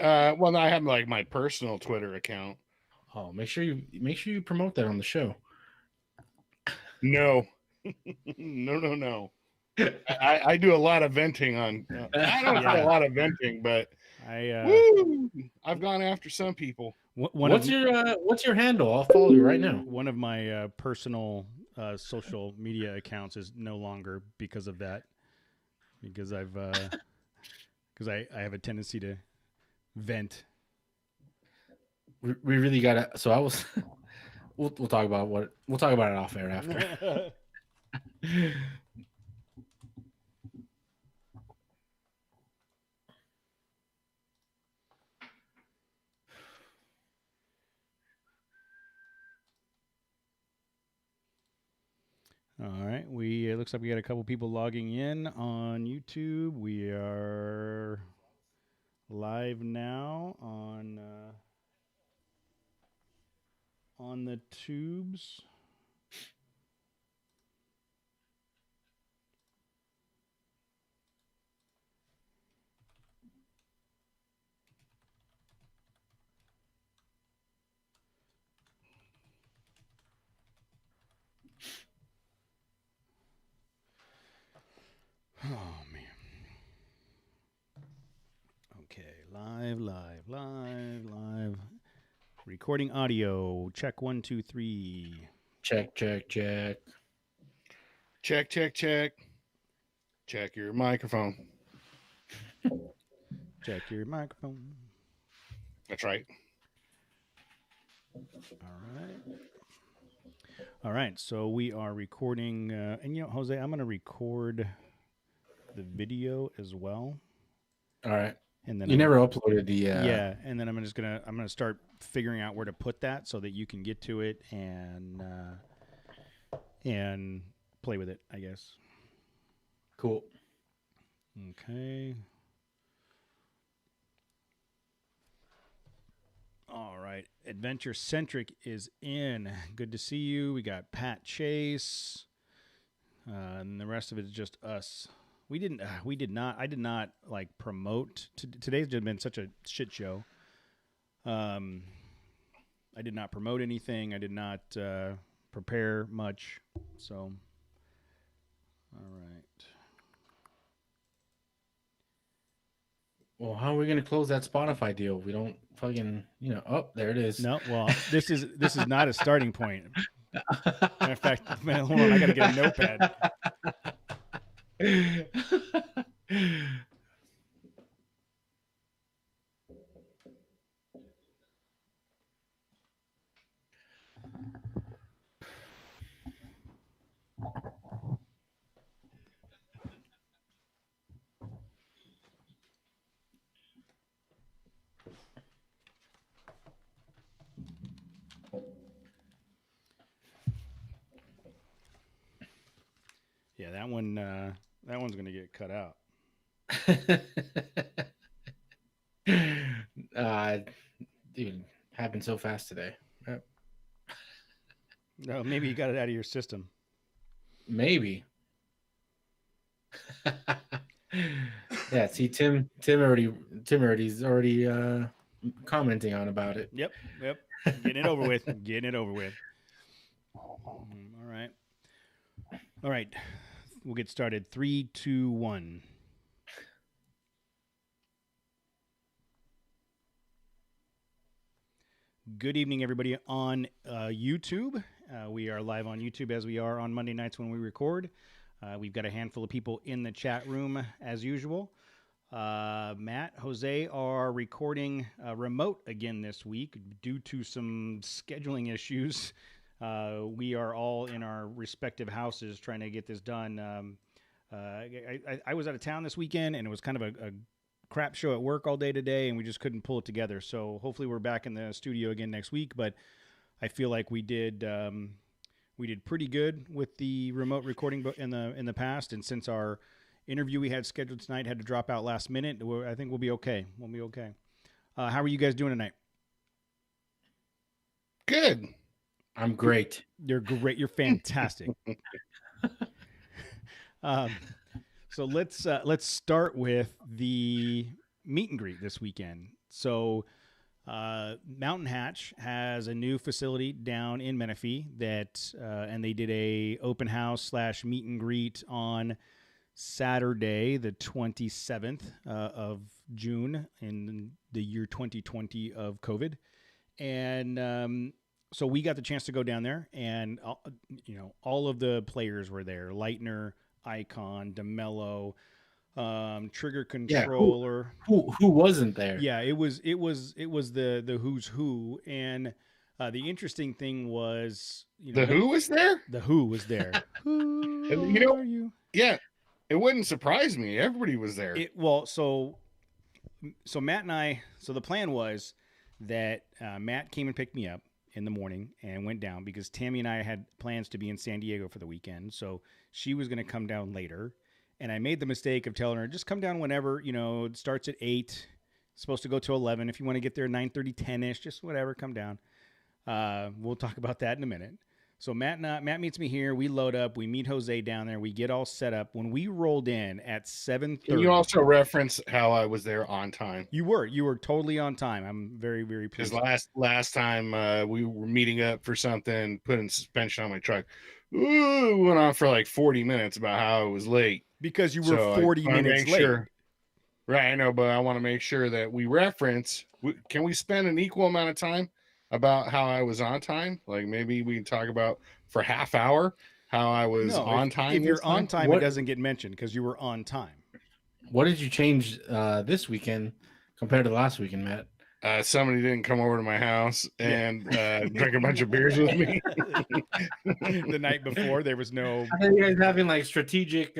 right? Well, I have like my personal Twitter account. Oh, make sure you promote that on the show. No, no. I do a lot of venting on. I don't say a lot of venting, but I've gone after some people. What's your handle? I'll follow you right now. One of my personal social media accounts is no longer because of that. Because I have a tendency to vent. We really gotta. So I was. We'll talk about we'll talk about it off air after. All right, it looks like we got a couple people logging in on YouTube. We are live now on the tubes. Oh man. Okay, live. Recording audio. Check 1, 2, 3. Check. Check your microphone. Check your microphone. That's right. All right. So we are recording, and Jose, I'm going to record the video as well. All right. And then you never uploaded the. Yeah, and then I'm gonna start figuring out where to put that so that you can get to it and play with it, I guess. Cool. Okay. All right. Adventure Centric is in. Good to see you. We got Pat Chase. And the rest of it is just us. I did not like promote. Today's just been such a shit show. I did not promote anything. I did not prepare much. So, all right. Well, how are we going to close that Spotify deal? We don't fucking, oh, there it is. No, well, this is not a starting point. Matter of fact, man, hold on, I got to get a notepad. Yeah, that one's going to get cut out. Dude, happened so fast today. Yep. No, maybe you got it out of your system. Maybe. Yeah, see, Tim already's already commenting on about it. Yep. Getting it over with. All right. We'll get started. 3, 2, 1. Good evening, everybody on YouTube. We are live on YouTube as we are on Monday nights when we record. We've got a handful of people in the chat room as usual. Matt, Jose are recording remote again this week due to some scheduling issues. We are all in our respective houses trying to get this done. I was out of town this weekend, and it was kind of a crap show at work all day today, and we just couldn't pull it together. So hopefully we're back in the studio again next week. But I feel like we did pretty good with the remote recording in the past, and since our interview we had scheduled tonight had to drop out last minute, I think we'll be okay. How are you guys doing tonight? Good. I'm great. You're great. You're fantastic. So let's start with the meet and greet this weekend. So Mountain Hatch has a new facility down in Menifee that, and they did a open house / meet and greet on Saturday, the 27th of June in the year 2020 of COVID. And so we got the chance to go down there, and all of the players were there: Leitner, Icon, DeMello, Trigger Controller. Who wasn't there? Yeah, it was the who's who, and the interesting thing was Who was there. The Who was there. Who are you? Yeah, it wouldn't surprise me. Everybody was there. So Matt and I. So the plan was that Matt came and picked me up in the morning and went down because Tammy and I had plans to be in San Diego for the weekend. So she was going to come down later. And I made the mistake of telling her, just come down whenever, it starts at 8. It's supposed to go to 11. If you want to get there 9:30, 10-ish, just whatever, come down. We'll talk about that in a minute. So Matt meets me here. We load up. We meet Jose down there. We get all set up. When we rolled in at 7:30. Can you also reference how I was there on time? You were totally on time. I'm very, very pleased. Because last time we were meeting up for something, putting suspension on my truck. Ooh, went on for like 40 minutes about how I was late. Because you were 40 minutes late. Sure. Right, I know, but I want to make sure that we reference. Can we spend an equal amount of time about how I was on time? Like maybe we can talk about for half hour how I was on time. If you're on time, it doesn't get mentioned because you were on time. What did you change this weekend compared to last weekend, Matt? Somebody didn't come over to my house and drink a bunch of beers with me. The night before, there was no. I think you guys having like strategic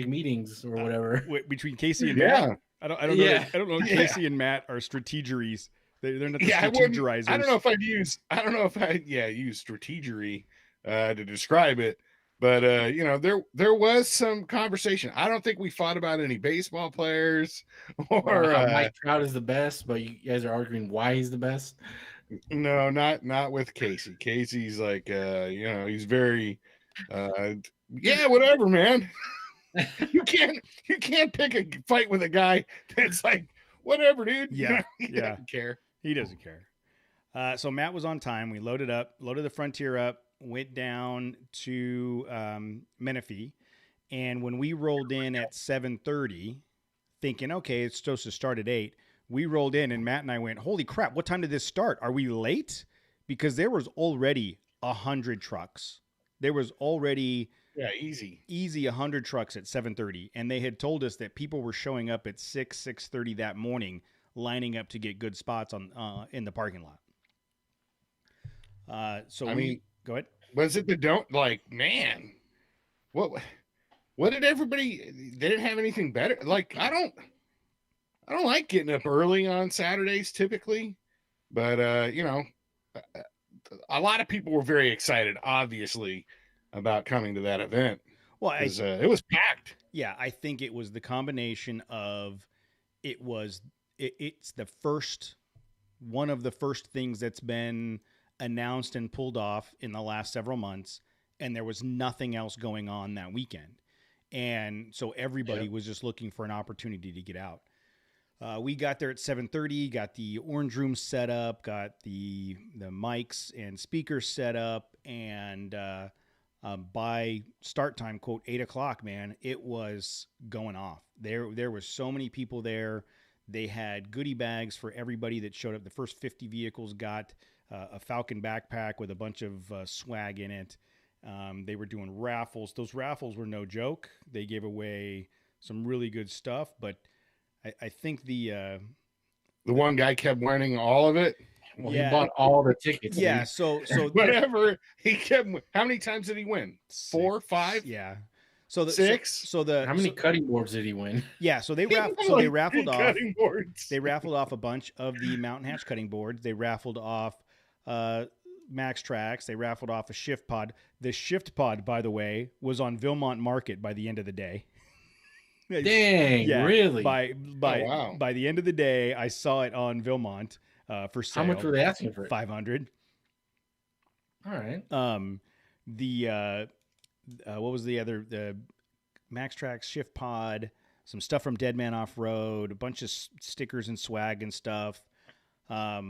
meetings or whatever between Casey and Matt. I don't know. I don't know. Casey and Matt are strategeries. They're not the strategerizers. I don't know if I'd use strategery to describe it. But there was some conversation. I don't think we fought about any baseball players or Mike Trout is the best, but you guys are arguing why he's the best. No, not with Casey. Casey's like he's very whatever, man. you can't pick a fight with a guy that's like whatever, dude. Yeah. He doesn't care. He doesn't care. So Matt was on time. We loaded the Frontier up. Went down to Menifee, and when we rolled in at 7:30, thinking, okay, it's supposed to start at 8, we rolled in, and Matt and I went, holy crap, what time did this start? Are we late? Because there was already 100 trucks. There was already easy 100 trucks at 7:30, and they had told us that people were showing up at 6:30 that morning, lining up to get good spots on in the parking lot. Go ahead. Was it man? What did everybody? They didn't have anything better. Like I don't like getting up early on Saturdays typically, but a lot of people were very excited, obviously, about coming to that event. Well, it was packed. Yeah, I think it was the combination of it's one of the first things that's been announced and pulled off in the last several months, and there was nothing else going on that weekend, and so everybody was just looking for an opportunity to get out. We got there at 7:30, got the orange room set up, got the mics and speakers set up, and by start time, quote, 8:00, man, it was going off. There were so many people there. They had goodie bags for everybody that showed up. The first 50 vehicles got a Falcon backpack with a bunch of swag in it. They were doing raffles. Those raffles were no joke. They gave away some really good stuff, but I think the one guy kept winning all of it. Well, he bought all the tickets. Yeah, so whatever he kept. How many times did he win? 4, 5? Yeah. So 6. How many cutting boards did he win? Yeah, so they raffled off. They raffled off a bunch of the Mountain Hatch cutting boards. They raffled off Max Tracks. They raffled off a shift pod. The shift pod, by the way, was on Vilmont Market by the end of the day. Dang, really? By the end of the day, I saw it on Vilmont for sale. How much were they asking for it? $500. All right. What was the other? The Max Tracks shift pod. some stuff from Dead Man Off Road, a bunch of stickers and swag and stuff. But I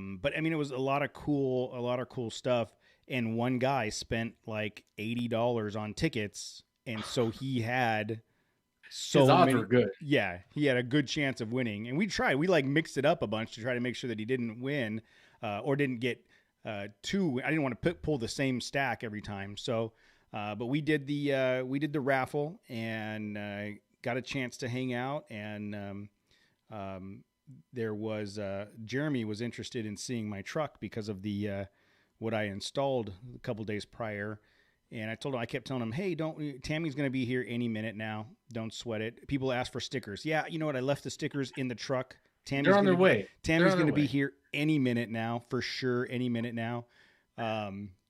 mean, it was a lot of cool stuff. And one guy spent like $80 on tickets, and so he had His odds were good. Yeah, he had a good chance of winning. And we like mixed it up a bunch to try to make sure that he didn't win or didn't get two. I didn't want to pull the same stack every time. So, but we did the raffle and got a chance to hang out. And there was Jeremy was interested in seeing my truck because of the what I installed a couple days prior. And I kept telling him, hey, Tammy's going to be here any minute now. Don't sweat it. People ask for stickers. Yeah, you know what? I left the stickers in the truck. They're on their way. Tammy's going to be here any minute now, for sure, any minute now.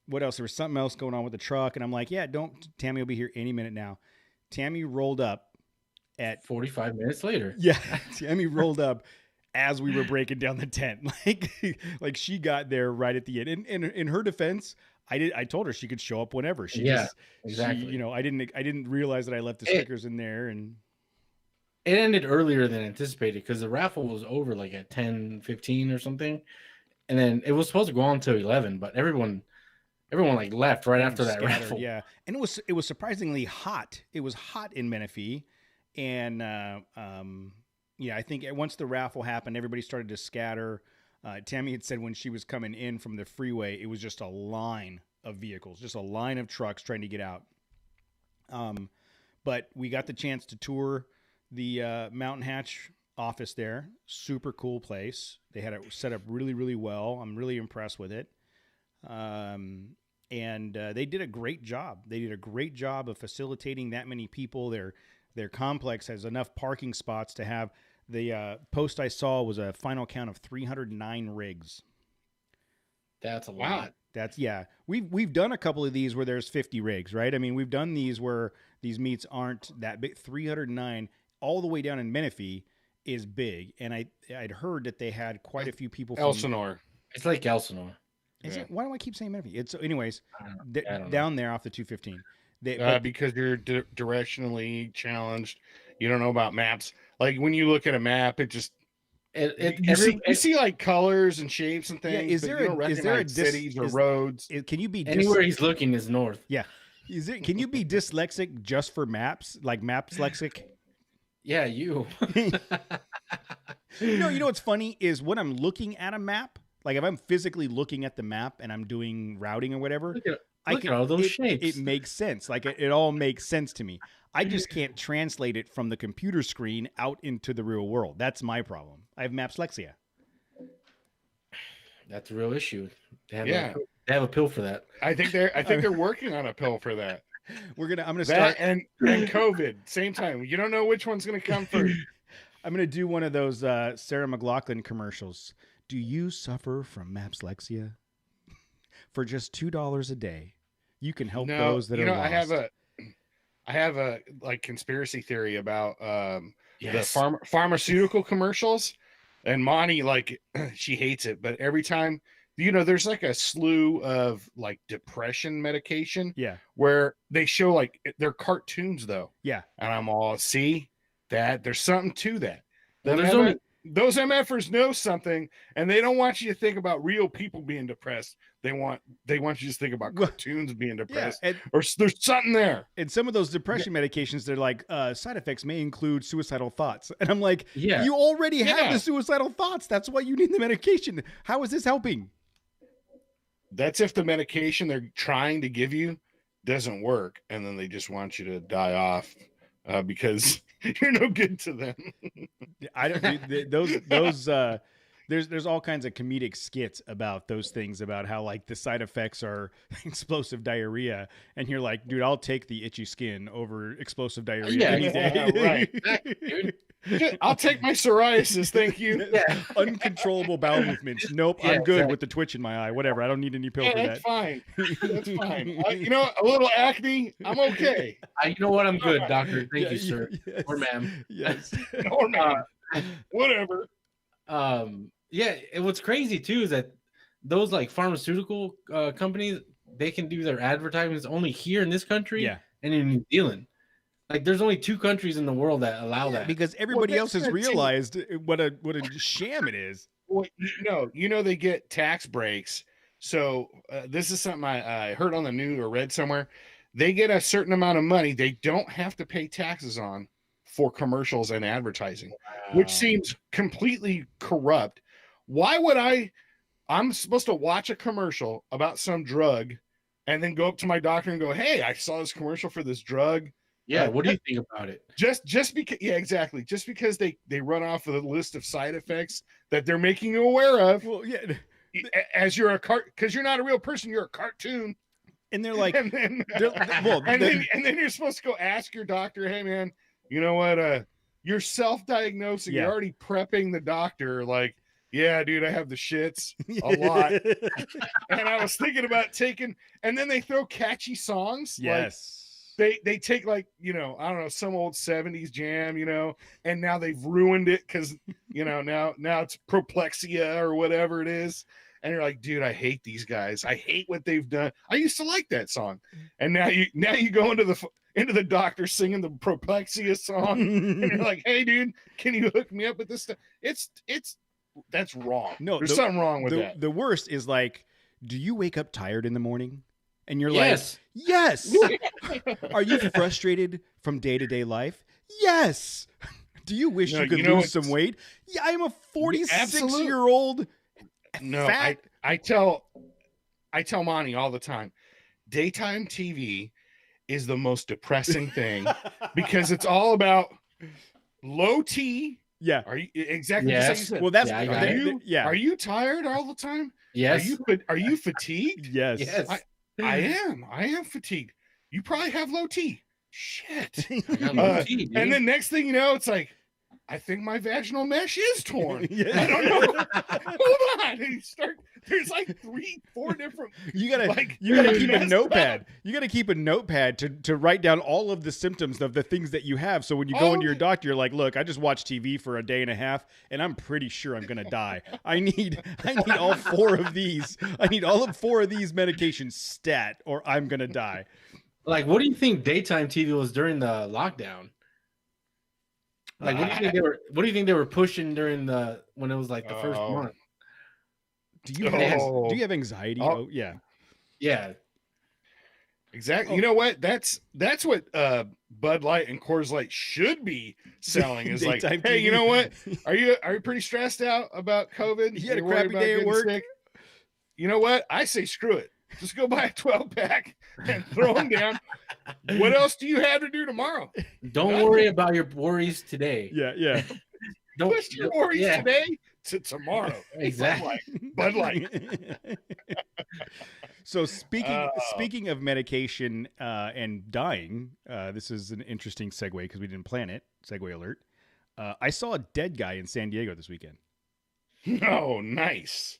What else? There was something else going on with the truck. And I'm like, yeah, Tammy will be here any minute now. Tammy rolled up at 45 minutes later. Yeah, Tammy rolled up as we were breaking down the tent. Like she got there right at the end. And in her defense, I told her she could show up whenever. Exactly. I didn't realize that I left the stickers in there, and it ended earlier than anticipated because the raffle was over like at 10:15 or something, and then it was supposed to go on till 11, but everyone like left right after that raffle. Yeah, and it was surprisingly hot. It was hot in Menifee, and I think once the raffle happened, everybody started to scatter. Tammy had said when she was coming in from the freeway, it was just a line of vehicles, just a line of trucks trying to get out. But we got the chance to tour the Mountain Hatch office there. Super cool place. They had it set up really, really well. I'm really impressed with it. And they did a great job. They did a great job of facilitating that many people. Their complex has enough parking spots to have. The post I saw was a final count of 309 rigs. That's a lot. We've done a couple of these where there's 50 rigs, right? I mean, we've done these where these meets aren't that big. 309 all the way down in Menifee is big, and I'd heard that they had quite a few people from Elsinore. It's like Elsinore. Is it? Why do I keep saying Menifee? It's anyways I don't down there off the 215. Because you're directionally challenged. You don't know about maps. Like when you look at a map, it just you see like colors and shapes and things. Yeah, is there a cities or roads? Can you be anywhere he's looking is north? Yeah. Can you be dyslexic just for maps? Like maps lexic? Yeah, you. You know what's funny is when I'm looking at a map, like if I'm physically looking at the map and I'm doing routing or whatever, look at all those shapes. It makes sense. Like it all makes sense to me. I just can't translate it from the computer screen out into the real world. That's my problem. I have mapslexia. That's a real issue. They have a pill for that. I think they're working on a pill for that. I'm gonna start and COVID same time. You don't know which one's gonna come first. I'm gonna do one of those Sarah McLachlan commercials. Do you suffer from mapslexia? For just $2 a day, you can help those that are lost. I have a like conspiracy theory about the pharmaceutical commercials, and Monty, like, she hates it, but every time, there's like a slew of like depression medication, where they show like they're cartoons though, and I'm all, see that there's something to that. Those MFers know something, and they don't want you to think about real people being depressed. They want you to think about cartoons being depressed, or there's something there. And some of those depression medications, they're like, side effects may include suicidal thoughts. And I'm like, you already have the suicidal thoughts. That's why you need the medication. How is this helping? That's if the medication they're trying to give you doesn't work, and then they just want you to die off because you're no good to them. I don't those there's all kinds of comedic skits about those things, about how like the side effects are explosive diarrhea, and you're like, dude, I'll take the itchy skin over explosive diarrhea any day. Right. Exactly, dude. I'll take my psoriasis, thank you. Uncontrollable bowel movements. Nope, I'm good with the twitch in my eye. Whatever, I don't need any pill for that. That's fine. That's fine. A little acne, I'm okay. You know what? I'm good, doctor. Thank you, sir. Yes. Or ma'am. Yes. Or ma'am. Whatever. What's crazy too is that those like pharmaceutical companies, they can do their advertisements only here in this country and in New Zealand. Like, there's only 2 countries in the world that allow Yeah, that. because everybody Well, else has that's the thing. realized what a sham it is. Well, they get tax breaks. So this is something I heard on the news or read somewhere. They get a certain amount of money they don't have to pay taxes on for commercials and advertising, which seems completely corrupt. Why would I'm supposed to watch a commercial about some drug and then go up to my doctor and go, "Hey, I saw this commercial for this drug." Yeah, what do you think about it? Just because, yeah, exactly. Just because they run off of the list of side effects that they're making you aware of. Well, yeah, as you're because you're not a real person, you're a cartoon. and they're like, and then you're supposed to go ask your doctor, "Hey, man, you know what? You're self-diagnosing. Yeah. You're already prepping the doctor. Like, yeah, dude, I have the shits a lot." And I was thinking about taking, and then they throw catchy songs. Yes. Like, they take, like, I don't know, some old 70s jam, and now they've ruined it because, now it's Proplexia or whatever it is. And you're like, dude, I hate these guys. I hate what they've done. I used to like that song. And now you go into the doctor singing the Proplexia song and you're like, "Hey, dude, can you hook me up with this stuff?" That's wrong. No, there's something wrong with that. The worst is, like, do you wake up tired in the morning? And you're Yes. like, yes. Are you frustrated from day-to-day life? Yes. Do you wish you could lose some weight? Yeah, I'm a 46-year-old No, fat. I tell Monty all the time, daytime TV is the most depressing thing because it's all about low T. Yeah. Are you exactly? Yes. Just like you said. Well, that's Are you tired all the time? Yes. Are you fatigued? Yes. Yes. I am fatigued. You probably have low T. Shit. I got low T, dude. And then next thing you know, it's like, I think my vaginal mesh is torn. Yeah. I don't know. Hold on. And there's like 3-4 different. You gotta keep a notepad. You gotta keep a notepad to write down all of the symptoms of the things that you have. So when you go into your doctor, you're like, "Look, I just watched TV for a day and a half, and I'm pretty sure I'm gonna die. I need all 4 of these. I need all of 4 of these medications stat, or I'm gonna die." Like, what do you think daytime TV was during the lockdown? Like, what do you think they were pushing during when it was like the first month? Do you have anxiety? Oh, yeah. Yeah. Exactly. You know what? That's what Bud Light and Coors Light should be selling. Is like, Daytime hey, TV. you know what? Are you pretty stressed out about COVID? You had a You're worried crappy about day at getting work? sick? You know what? I say screw it. Just go buy a 12-pack and throw them down. What else do you have to do tomorrow? Don't worry about your worries today. Yeah. Don't push your worries today to tomorrow. Exactly. Bud Light. So speaking of medication and dying, this is an interesting segue because we didn't plan it. Segue alert. I saw a dead guy in San Diego this weekend. Oh, nice.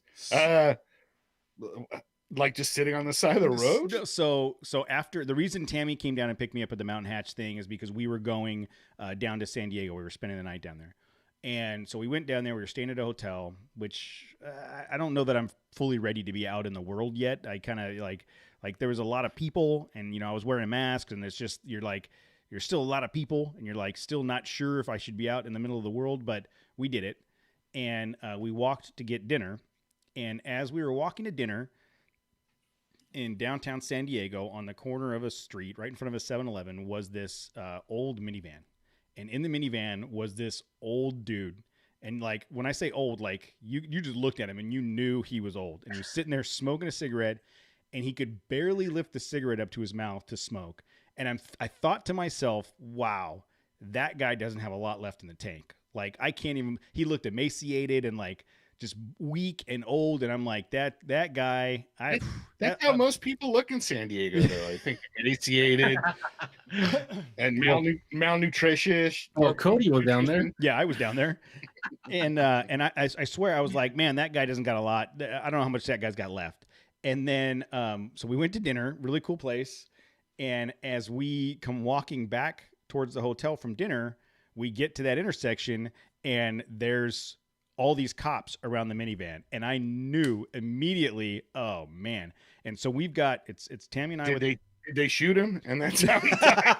Like just sitting on the side of the road? So after the reason Tammy came down and picked me up at the Mountain Hatch thing is because we were going down to San Diego. We were spending the night down there. And so we went down there. We were staying at a hotel, which I don't know that I'm fully ready to be out in the world yet. I kind of like there was a lot of people, and I was wearing a mask, and it's just you're still a lot of people, and you're like still not sure if I should be out in the middle of the world. But we did it, and we walked to get dinner. And as we were walking to dinner in downtown San Diego, on the corner of a street right in front of a 7-Eleven, was this old minivan. And in the minivan was this old dude. And like, when I say old, like you just looked at him and you knew he was old. And he was sitting there smoking a cigarette, and he could barely lift the cigarette up to his mouth to smoke. And I thought to myself, wow, that guy doesn't have a lot left in the tank. Like, I can't even, he looked emaciated and like just weak and old. And I'm like, that guy, that's how most people look in San Diego, though. I think emaciated and malnutritious. Well, Cody was down there. Yeah, I was down there. And I swear I was like, man, that guy doesn't got a lot. I don't know how much that guy's got left. And then, so we went to dinner, really cool place. And as we come walking back towards the hotel from dinner, we get to that intersection, and there's all these cops around the minivan. And I knew immediately, oh man. And so we've got, it's Tammy and I. Did they shoot him? And that's how he died.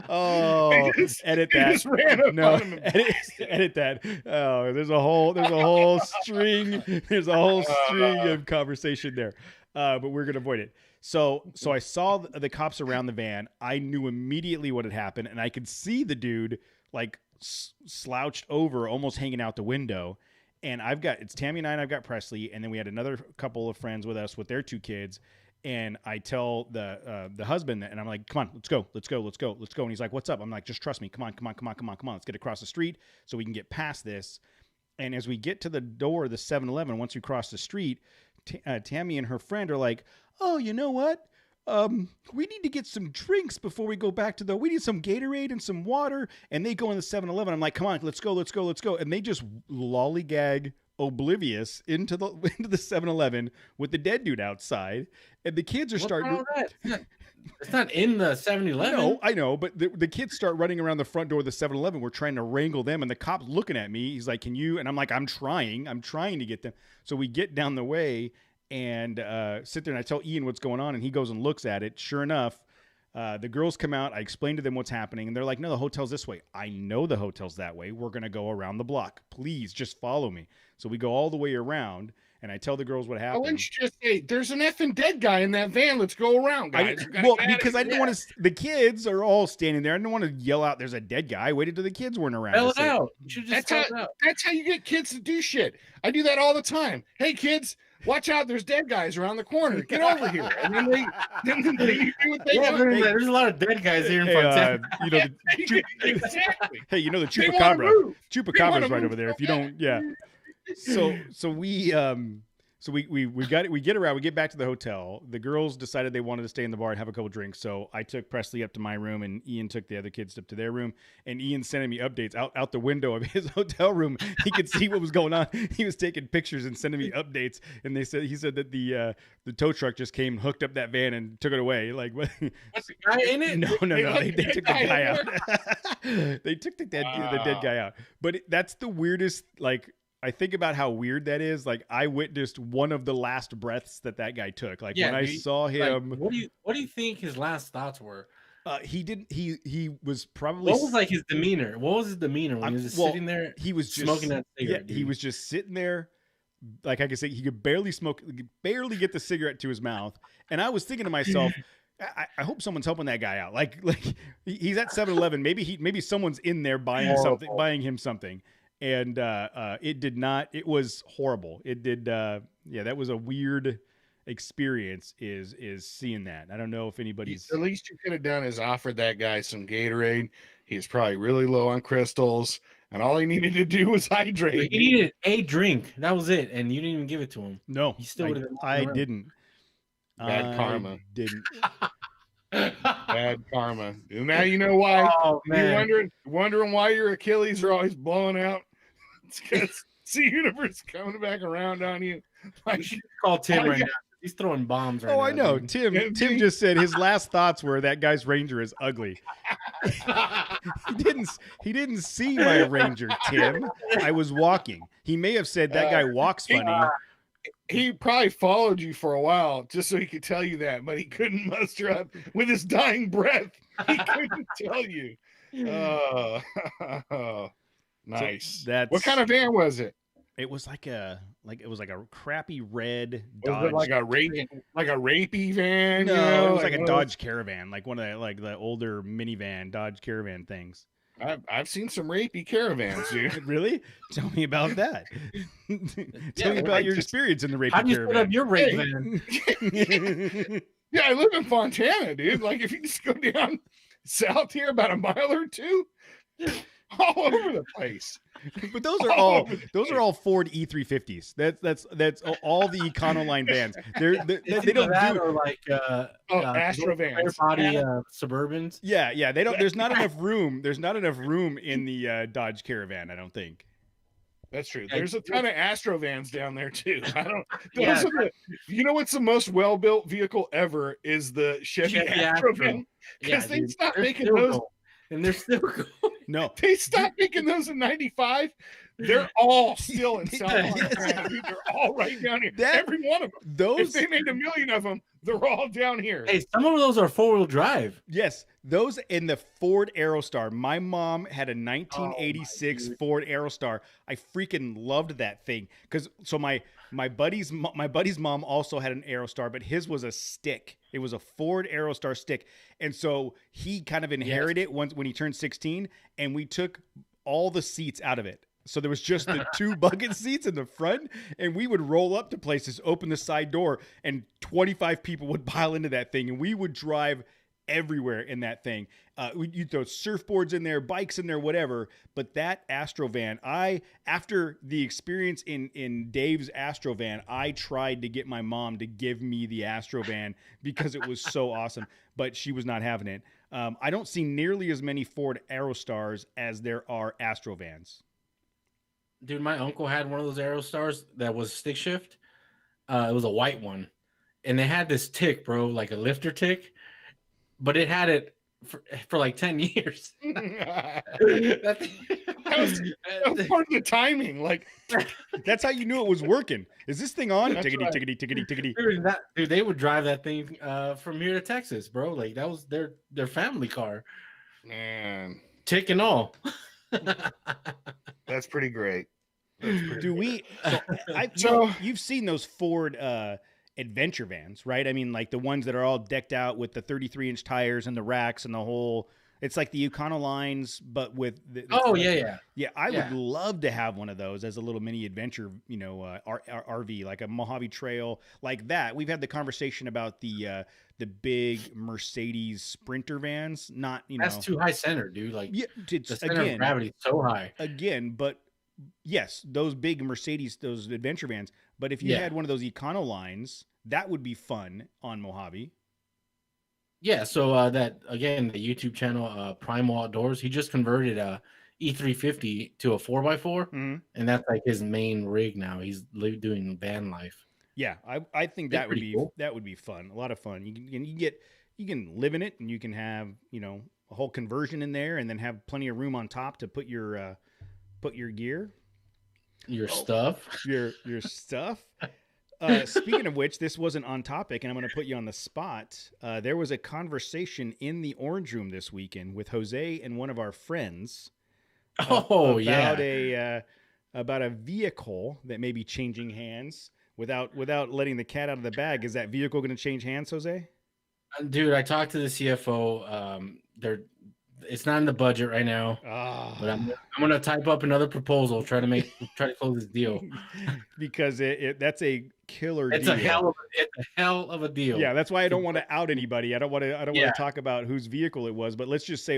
Oh, edit They that. just ran up No, on him and edit that. Oh, there's a whole string. There's a whole string of conversation there. But we're gonna avoid it. So I saw the cops around the van. I knew immediately what had happened, and I could see the dude like slouched over, almost hanging out the window. And it's Tammy and I've got Presley, and then we had another couple of friends with us with their 2 kids. And I tell the husband, and I'm like, come on, let's go. And he's like, what's up? I'm like, just trust me. Come on. Let's get across the street so we can get past this. And as we get to the door of the 7-Eleven, once we cross the street, Tammy and her friend are like, oh, you know what? We need to get some drinks before we go back to we need some Gatorade and some water. And they go in the 7-Eleven. I'm like, come on, let's go. And they just lollygag oblivious into the 7-Eleven with the dead dude outside. And the kids are starting to... It's not in the 7-Eleven. No, I know, but the kids start running around the front door of the 7-Eleven. We're trying to wrangle them, and the cop's looking at me. He's like, can you? And I'm like, I'm trying to get them. So we get down the way and sit there, and I tell Ian what's going on, and he goes and looks at it. Sure enough, the girls come out. I explain to them what's happening, and they're like, no, the hotel's this way. I know the hotel's that way. We're going to go around the block. Please, just follow me. So we go all the way around. And I tell the girls what happened. Why wouldn't you just say, there's an effing dead guy in that van. Let's go around, guys. Because I didn't want to. The kids are all standing there. I didn't want to yell out, there's a dead guy. I waited till the kids weren't around. Spell it out. You should just that's how you get kids to do shit. I do that all the time. Hey, kids, watch out. There's dead guys around the corner. Get over here. And then they do what they want. There's a lot of dead guys here in Fontana. Exactly. Hey, you know the chupacabra. Chupacabra's right over there. If you don't, yeah. So we get around, we get back to the hotel. The girls decided they wanted to stay in the bar and have a couple drinks. So I took Presley up to my room, and Ian took the other kids up to their room. And Ian sending me updates out the window of his hotel room. He could see what was going on. He was taking pictures and sending me updates. And he said that the tow truck just came, hooked up that van, and took it away. Like, what's the guy in it? No. They took the guy out. They took the dead guy out. But that's the weirdest, like. I think about how weird that is. Like, I witnessed one of the last breaths that guy took. Like, when I saw him, like, what do you think his last thoughts were? He was probably. What was like his demeanor? What was his demeanor when he was just sitting there? He was just smoking that cigarette. Yeah, he was just sitting there. Like I could say, he could barely get the cigarette to his mouth. And I was thinking to myself, I hope someone's helping that guy out. Like he's at 7-Eleven. Maybe someone's in there buying him something. And it was horrible. It did. That was a weird experience is seeing that. I don't know if anybody's. The least you could have done is offered that guy some Gatorade. He's probably really low on crystals, and all he needed to do was hydrate. He needed a drink. That was it, and you didn't even give it to him. No, he still would have. I didn't. Bad karma. Didn't. Bad karma. And now you know why. Oh, man. You're wondering why your Achilles are always blowing out. It's because the universe coming back around on you. Like, you should call Tim right now. He's throwing bombs right now. Oh, I know. Dude. Tim just said his last thoughts were that guy's Ranger is ugly. He didn't see my Ranger, Tim. I was walking. He may have said that guy walks funny. He probably followed you for a while just so he could tell you that, but he couldn't muster up with his dying breath. He couldn't tell you. Nice. So what kind of van was it? It was like a crappy red Dodge. Was it like a rapey van? No, it was like a Dodge Caravan, like one of the older minivan Dodge Caravan things. I've seen some rapey caravans, dude. Really? Tell me about that. Tell me about your experience in the rapey caravan. How do you put up your rape van? Yeah, I live in Fontana, dude. Like, if you just go down south here about a mile or two, all over the place. But those are all Ford E350s. That's all the Econoline vans. They don't do or like Astro vans, body Suburbans. Yeah. They don't. There's not enough room. There's not enough room in the Dodge Caravan. I don't think. That's true. There's a ton of Astro vans down there too. You know what's the most well-built vehicle ever is the Chevy Astro van, because they stopped making those. And they're still going. No, they stopped making those in '95. They're all still in South Yes. Montana. Dude, they're all right down here. Every one of them. If Those they made 1 million of them, they're all down here. Hey, some of those are 4-wheel drive. Yes, those in the Ford Aerostar. My mom had a 1986 Ford Aerostar. I freaking loved that thing because my buddy's mom also had an Aerostar, but his was a stick. It was a Ford Aerostar stick, and so he kind of inherited it once when he turned 16, and we took all the seats out of it. So there was just the 2 bucket seats in the front, and we would roll up to places, open the side door, and 25 people would pile into that thing, and we would drive everywhere in that thing. You'd throw surfboards in there, bikes in there, whatever. But that Astrovan, after the experience in Dave's Astrovan, I tried to get my mom to give me the Astrovan because it was so awesome, but she was not having it. I don't see nearly as many Ford Aerostars as there are Astrovans. Dude, my uncle had one of those Aerostars that was stick shift. It was a white one. And they had this tick, bro, like a lifter tick. But it had it for like 10 years. that was part of the timing. Like, that's how you knew it was working. Is this thing on? That's Tickety, right. tickety, tickety, tickety. Dude, they would drive that thing from here to Texas, bro. Like that was their family car, man, tick and all. that's pretty great. Do we? You've seen those Ford adventure vans, right? I mean, like the ones that are all decked out with the 33-inch tires and the racks and the whole. It's like the Econolines, but with yeah. I would love to have one of those as a little mini adventure, RV, like a Mojave Trail, like that. We've had the conversation about the big Mercedes Sprinter vans. Not that's too high center, dude. Like it's the center of gravity is so high. Again, but yes, those big Mercedes, those adventure vans. But if you had one of those Econolines, that would be fun on Mojave. Yeah, so that again, the YouTube channel Primal Outdoors, he just converted a E350 to a 4x4, and that's like his main rig now. He's doing van life. Yeah, I think that would be cool. That would be fun, a lot of fun. You can live in it, and you can have a whole conversion in there, and then have plenty of room on top to put your gear, your stuff, your stuff. Speaking of which, this wasn't on topic, and I'm going to put you on the spot. There was a conversation in the Orange Room this weekend with Jose and one of our friends. About a vehicle that may be changing hands without letting the cat out of the bag. Is that vehicle going to change hands, Jose? Dude, I talked to the CFO. It's not in the budget right now, but I'm gonna type up another proposal, try to close this deal because that's a killer. It's deal. It's a hell of a deal. Yeah, that's why I don't want to out anybody. I don't want to talk about whose vehicle it was, but let's just say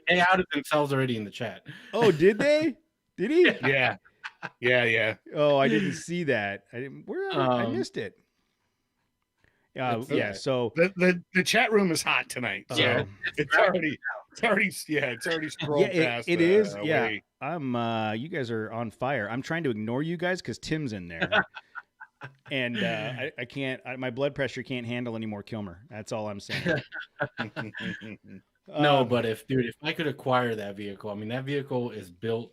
they outed themselves already in the chat. Oh, did they? Did he? Yeah. Oh, I didn't see that. I missed it. So the chat room is hot tonight. So it's already scrolled past. It is. Yeah, you guys are on fire. I'm trying to ignore you guys because Tim's in there, and I can't. My blood pressure can't handle any more Kilmer. That's all I'm saying. No, but if I could acquire that vehicle, I mean that vehicle is built.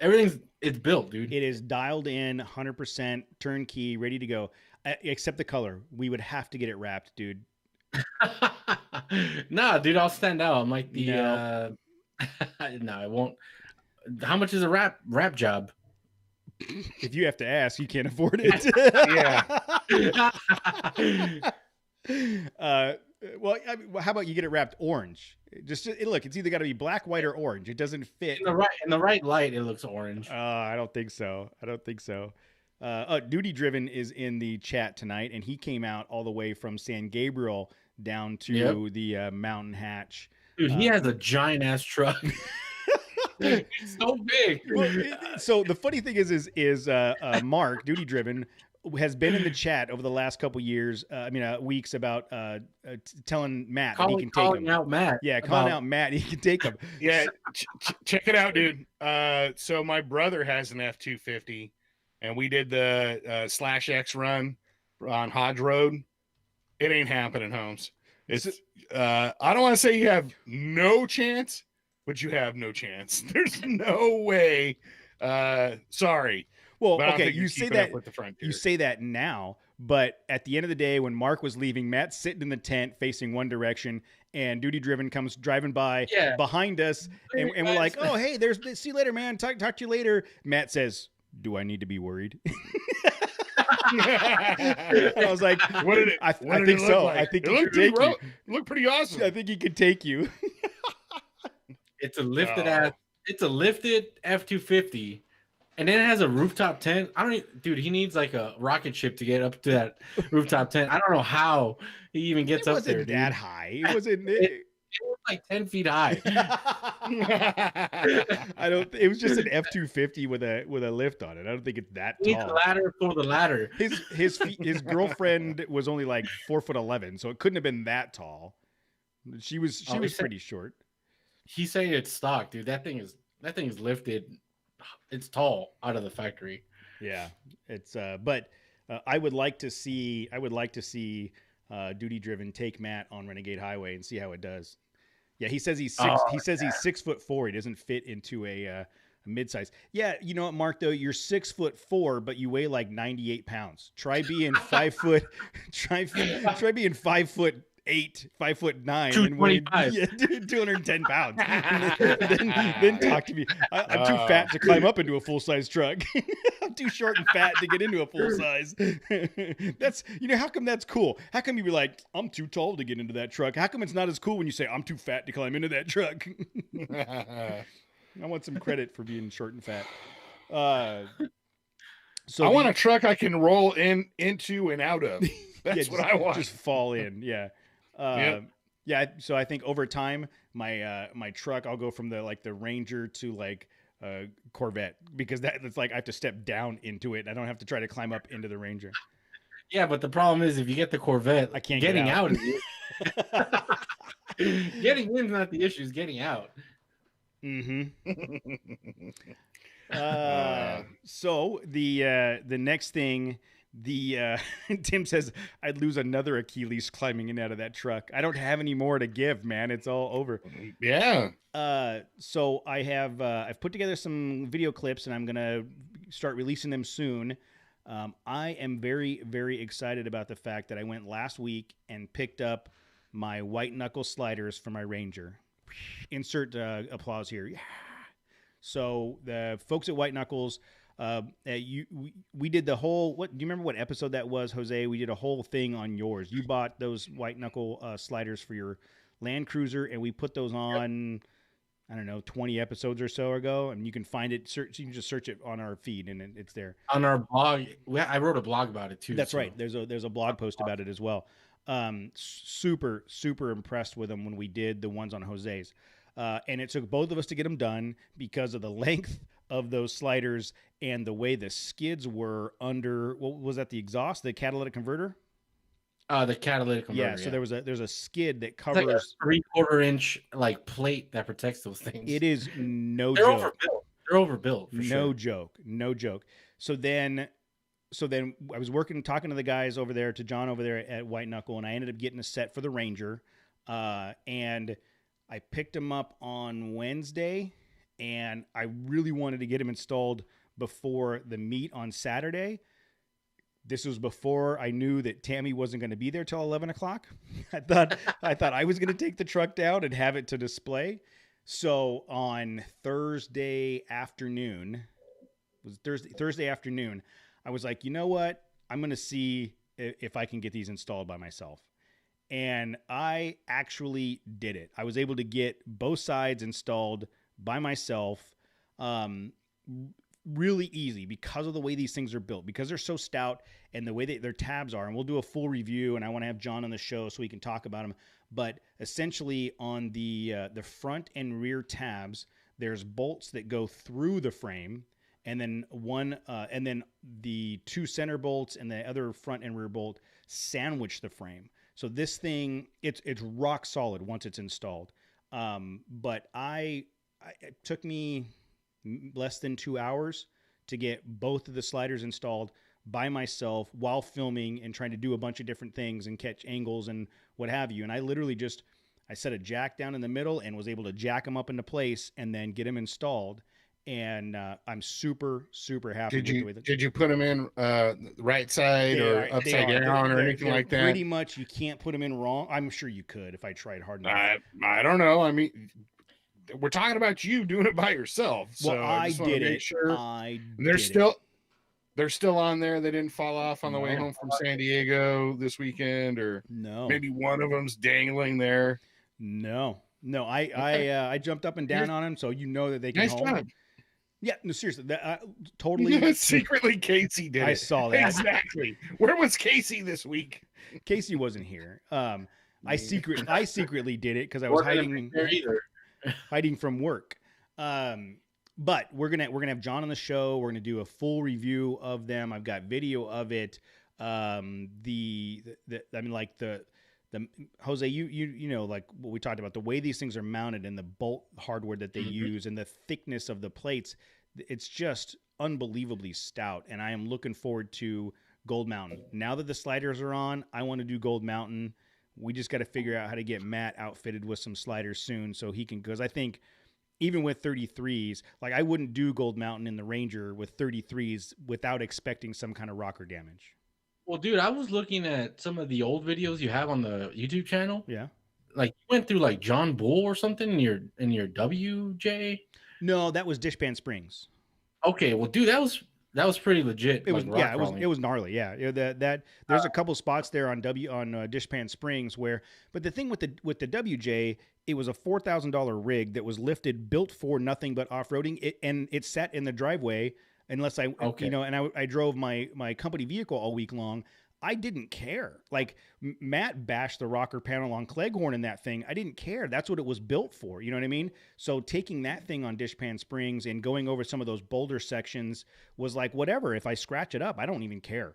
It's built, dude. It is dialed in, 100% turnkey, ready to go. Except the color, we would have to get it wrapped, dude. Nah, dude, I'll stand out. I'm like no, I won't. How much is a wrap job? If you have to ask, you can't afford it. Well, how about you get it wrapped orange? Look, it's either got to be black, white, or orange. It doesn't fit. In the right light, it looks orange. I don't think so. Duty Driven is in the chat tonight, and he came out all the way from San Gabriel down to the Mountain Hatch. Dude, he has a giant ass truck. It's so big. So the funny thing is Mark, Duty Driven, has been in the chat over the last couple years. Weeks about telling Matt that he can take him. Out Matt. Yeah, calling out Matt. He can take him. Yeah, check it out, dude. So my brother has an F-250. And we did the /X run on Hodge Road. It ain't happening, Holmes. It's I don't want to say you have no chance, but you have no chance. There's no way Sorry. Well, But I don't okay, think you're you say keeping up that with the frontier. you say that now, but at the end of the day, when Mark was leaving, Matt's sitting in the tent facing one direction, and Duty Driven comes driving by Yeah. behind us, and we're like, "Oh, hey, see you later, man. Talk to you later." Matt says, "Do I need to be worried?" I was like, What did it? I What did think it look so. like? I think it he looked could take you. It looked pretty awesome. I think he could take you. It's a lifted Oh. ass. It's a lifted F-250, and then it has a rooftop tent. I don't, dude. He needs like a rocket ship to get up to that rooftop tent. I don't know how he even gets It up there, wasn't dude. that high. It wasn't. It was like 10 feet high. I don't. It was just an F-250 with a lift on it. I don't think it's that He needs a tall. ladder for the ladder. His girlfriend was only like 4'11", so it couldn't have been that tall. She was pretty short. He's saying it's stock, dude. That thing is lifted. It's tall out of the factory. Yeah, it's but I would like to see Duty Driven take Matt on Renegade Highway and see how it does. Yeah, he says he's 6'4". He doesn't fit into a midsize. Yeah, you know what, Mark? Though you're 6'4", but you weigh like 98 pounds. Try being 5 foot. Try being 5'8", 5'9", 225. Yeah, 210 pounds. then talk to me. I'm too fat to climb up into a full size truck. I'm too short and fat to get into a full size. That's how come that's cool? How come you be like, I'm too tall to get into that truck? How come it's not as cool when you say I'm too fat to climb into that truck? I want some credit for being short and fat. So I want a truck I can roll into and out of. That's what I want. Just fall in. Yeah. Yeah. So I think over time, my truck, I'll go from the Ranger to like Corvette, because that's like I have to step down into it. I don't have to try to climb up into the Ranger. Yeah, but the problem is if you get the Corvette, I can't getting get out. is getting in's not the issue, it's getting out. Mm-hmm. So the next thing, Tim says I'd lose another Achilles climbing in and out of that truck. I don't have any more to give, man. It's all over. Yeah. So I have I've put together some video clips, and I'm gonna start releasing them soon. I am very, very excited about the fact that I went last week and picked up my white knuckle sliders for my Ranger. Insert applause here. Yeah. So the folks at White Knuckles, we did the whole. Do you remember what episode that was, Jose? We did a whole thing on yours. You bought those white knuckle sliders for your Land Cruiser, and we put those on. I don't know, 20 episodes or so ago, and you can find it. You can just search it on our feed, and it's there. On our blog, I wrote a blog about it too. That's right. There's a blog post about it as well. Super, super impressed with them when we did the ones on Jose's. And it took both of us to get them done because of the length of those sliders and the way the skids were under, what was that, the exhaust, the catalytic converter? The catalytic converter. Yeah, so there's a skid that It's covers like a 3/4 inch like plate that protects those things. It is no They're joke. overbuilt. They're overbuilt. For No sure. joke. So then I was talking to the guys over there, to John over there at White Knuckle, and I ended up getting a set for the Ranger. And I picked them up on Wednesday, and I really wanted to get them installed before the meet on Saturday. This was before I knew that Tammy wasn't going to be there till 11 o'clock. I thought I was going to take the truck down and have it to display. So on Thursday afternoon, I was like, you know what? I'm going to see if I can get these installed by myself. And I actually did it. I was able to get both sides installed by myself. Really easy because of the way these things are built, because they're so stout and the way that their tabs are. And we'll do a full review, and I want to have John on the show so we can talk about them. But essentially on the front and rear tabs, there's bolts that go through the frame, and then and then the two center bolts and the other front and rear bolt sandwich the frame. So this thing, it's rock solid once it's installed. But it took me less than 2 hours to get both of the sliders installed by myself while filming and trying to do a bunch of different things and catch angles and what have you. And I literally I set a jack down in the middle and was able to jack them up into place and then get them installed. and I'm super happy Did with the way did you put them in right side or upside down or anything like that? Pretty much, you can't put them in wrong. I'm sure you could if I tried hard enough. I don't know. I mean, we're talking about you doing it by yourself, so Well, I just want to make sure. They're still on there. They didn't fall off on the way home from San Diego this weekend, or maybe one of them's dangling there. No, I jumped up and down on them, so you know that they can hold. Job. Yeah, no, seriously, totally. Secretly, Casey did it. I saw that. Exactly. Where was Casey this week? Casey wasn't here. I secretly did it because I was hiding from work. But we're gonna have John on the show. We're gonna do a full review of them. I've got video of it. The Jose, you know, like what we talked about, the way these things are mounted and the bolt hardware that they use and the thickness of the plates, it's just unbelievably stout. And I am looking forward to Gold Mountain. Now that the sliders are on, I want to do Gold Mountain. We just got to figure out how to get Matt outfitted with some sliders soon so he can, because I think even with 33s, like I wouldn't do Gold Mountain in the Ranger with 33s without expecting some kind of rocker damage. Well, dude, I was looking at some of the old videos you have on the YouTube channel. Yeah. Like you went through like John Bull or something in your WJ? No, that was Dishpan Springs. Okay, well, dude, that was pretty legit. It was it was gnarly. Yeah, that there's a couple spots there on Dishpan Springs where, but the thing with the WJ, it was a $4,000 rig that was lifted, built for nothing but off-roading, and it sat in the driveway. Unless I drove my company vehicle all week long, I didn't care. Like Matt bashed the rocker panel on Cleghorn in that thing. I didn't care. That's what it was built for. You know what I mean? So taking that thing on Dishpan Springs and going over some of those boulder sections was like, whatever. If I scratch it up, I don't even care.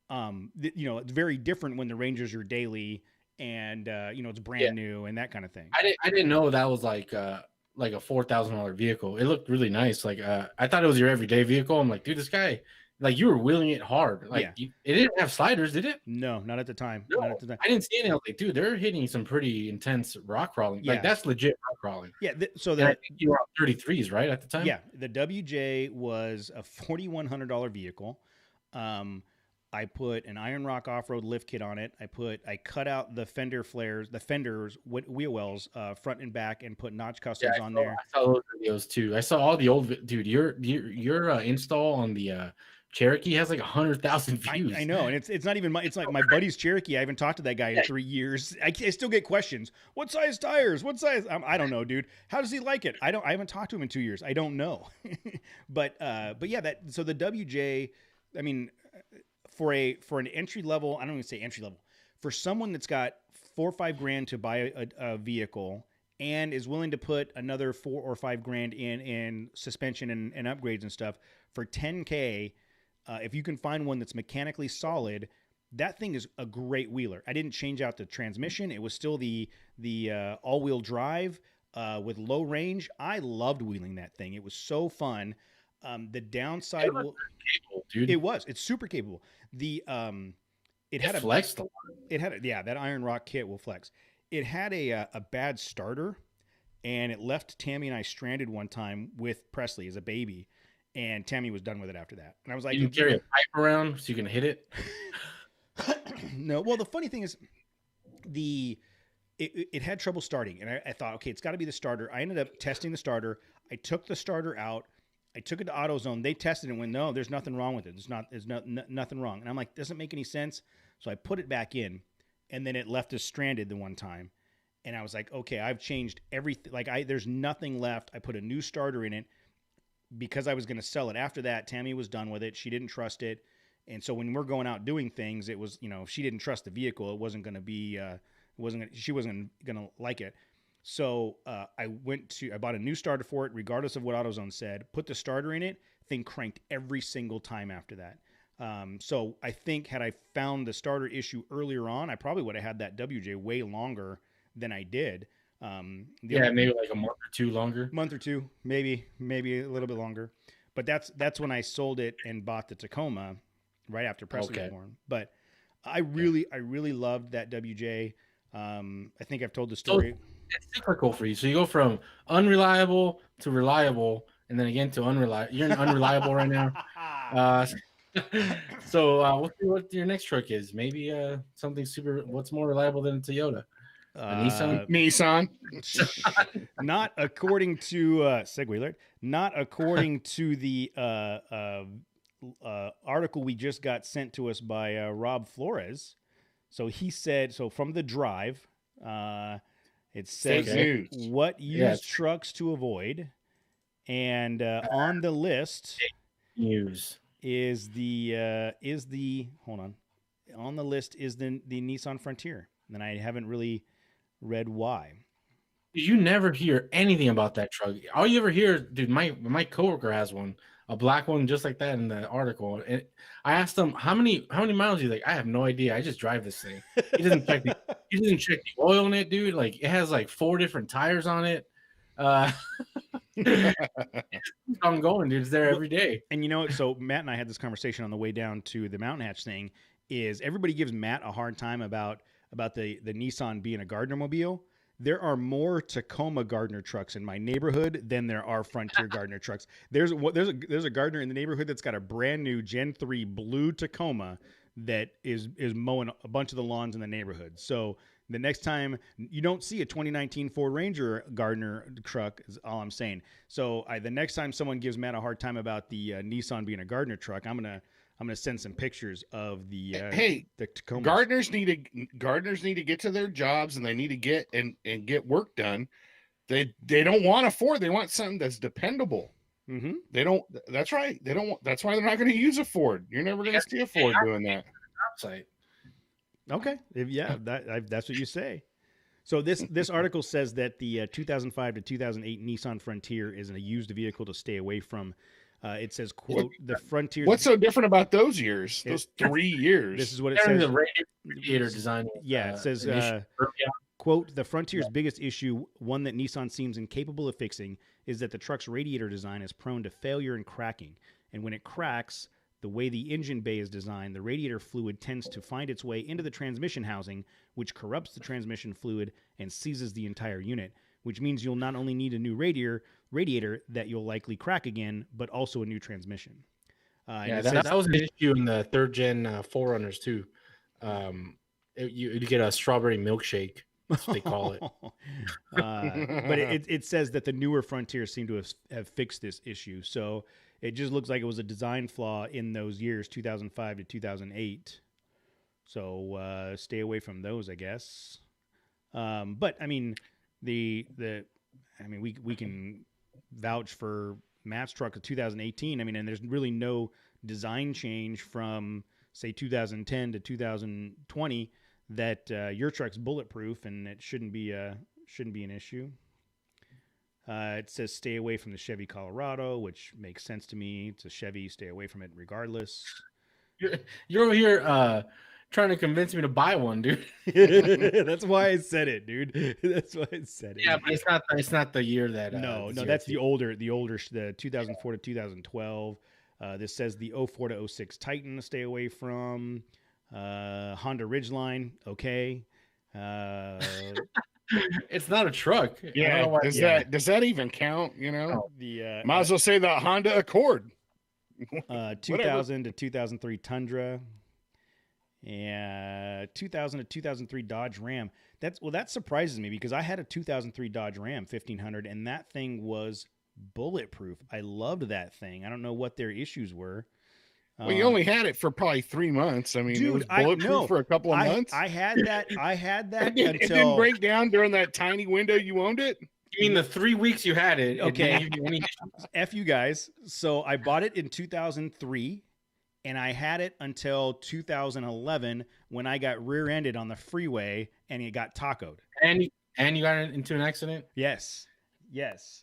It's very different when the Ranger's your daily and it's brand new and that kind of thing. I didn't know that was like a $4,000 vehicle. It looked really nice. Like I thought it was your everyday vehicle. I'm like, dude, this guy, like you were wheeling it hard. Like it didn't have sliders, did it? No, not at the time. No, not at the time. I didn't see any. I was like, dude, they're hitting some pretty intense rock crawling. Yeah. Like that's legit rock crawling. Yeah. I think you were on 33s, right, at the time? Yeah. The WJ was a $4,100 vehicle. I put an Iron Rock off-road lift kit on it. I cut out the fenders, wheel wells, front and back, and put notch customs on there. I saw those videos too. I saw all the old dude. Your install on the Cherokee has like 100,000 views. I know, and it's not even it's like my buddy's Cherokee. I haven't talked to that guy in 3 years. I still get questions. What size tires? What size? I don't know, dude. How does he like it? I haven't talked to him in 2 years. I don't know. but yeah, so the WJ, I mean. For an entry level, I don't even say entry level, for someone that's got $4 or $5 grand to buy a vehicle and is willing to put another $4 or $5 grand in suspension and upgrades and stuff for $10K, if you can find one that's mechanically solid, that thing is a great wheeler. I didn't change out the transmission; it was still the all-wheel drive with low range. I loved wheeling that thing; it was so fun. The downside, capable, dude. It's super capable. It had flexed a lot. That Iron Rock kit will flex. It had a bad starter, and it left Tammy and I stranded one time with Presley as a baby, and Tammy was done with it after that. And I was like, you carry a pipe around so you can hit it? No. Well, the funny thing is, it had trouble starting, and I thought, okay, it's got to be the starter. I ended up testing the starter. I took the starter out. I took it to AutoZone. They tested it and went, no, there's nothing wrong with it. There's nothing wrong. And I'm like, doesn't make any sense. So I put it back in, and then it left us stranded the one time. And I was like, okay, I've changed everything. Like there's nothing left. I put a new starter in it because I was going to sell it. After that, Tammy was done with it. She didn't trust it. And so when we're going out doing things, it was, if she didn't trust the vehicle, it wasn't going to be, she wasn't going to like it. So I bought a new starter for it, regardless of what AutoZone said, put the starter in it, thing cranked every single time after that. So I think had I found the starter issue earlier on, I probably would have had that WJ way longer than I did. Maybe like a month or two longer. Month or two, maybe a little bit longer. But that's when I sold it and bought the Tacoma right after Presley was born. But I really loved that WJ. I think I've told the story. So it's cyclical for you. So you go from unreliable to reliable, and then again to unreliable. You're unreliable right now. What your next truck is? Maybe something super. What's more reliable than a Toyota? A Nissan? Nissan. Not according to segue alert. Not according to the article we just got sent to us by Rob Flores. So he said, from the drive, it says Fake news. what used trucks to avoid, and on the list News is the hold on. On the list is the Nissan Frontier, and I haven't really read why. You never hear anything about that truck. All you ever hear, dude, my coworker has one, a black one just like that in the article. And I asked him how many miles. He's like, I have no idea. I just drive this thing. He doesn't check the oil in it, dude. Like it has like 4 different tires on it. I'm going, dude. It's there every day. And so Matt and I had this conversation on the way down to the Mountain Hatch thing. Is everybody gives Matt a hard time about the Nissan being a Gardner mobile? There are more Tacoma Gardner trucks in my neighborhood than there are Frontier Gardner trucks. There's a Gardner in the neighborhood that's got a brand new Gen 3 blue Tacoma that is mowing a bunch of the lawns in the neighborhood. So the next time you don't see a 2019 Ford Ranger Gardner truck, is all I'm saying. So the next time someone gives Matt a hard time about the Nissan being a Gardner truck, I'm gonna send some pictures of the the Tacomas. Gardeners need to get to their jobs, and they need to get get work done. They don't want a Ford. They want something that's dependable. Mm-hmm. They don't. That's right. They don't. That's why they're not going to use a Ford. You're never going to see a Ford doing that. Okay. That's what you say. So this article says that the 2005 to 2008 Nissan Frontier is a used vehicle to stay away from. It says, quote, the Frontier. What's so different about those years? Those 3 years. This is what it says. The radiator design. Yeah, it says, quote, the Frontier's biggest issue, one that Nissan seems incapable of fixing, is that the truck's radiator design is prone to failure and cracking. And when it cracks, the way the engine bay is designed, the radiator fluid tends to find its way into the transmission housing, which corrupts the transmission fluid and seizes the entire unit, which means you'll not only need a new radiator that you'll likely crack again, but also a new transmission. That was an issue in the 3rd gen 4Runners too. You get a strawberry milkshake, that's what they call it. But it says that the newer Frontiers seem to have fixed this issue. So it just looks like it was a design flaw in those years, 2005 to 2008. So stay away from those, I guess. But I mean, we can vouch for Matt's truck of 2018. I mean, and there's really no design change from say 2010 to 2020 that your truck's bulletproof, and it shouldn't be an issue. It says stay away from the Chevy Colorado, which makes sense to me. It's a Chevy, stay away from it regardless. You're over here trying to convince me to buy one, dude. That's why I said it, dude. That's why I said it. Yeah, but it's not the year that. No, that's the older, the 2004 to 2012. This says the 04 to 06 Titan to stay away from. Honda Ridgeline, okay. It's not a truck. Yeah, does that even count? The might as well say the Honda Accord. 2000 to 2003 Tundra. And 2000 to 2003 Dodge Ram. That surprises me because I had a 2003 Dodge Ram 1500, and that thing was bulletproof. I loved that thing. I don't know what their issues were. Well, you only had it for probably 3 months. I mean, dude, it was bulletproof for a couple of months. I had that it didn't break down during that tiny window you owned it. You mean the 3 weeks you had it? Okay. F you guys. So I bought it in 2003. And I had it until 2011 when I got rear-ended on the freeway and it got tacoed. And you got into an accident? Yes. I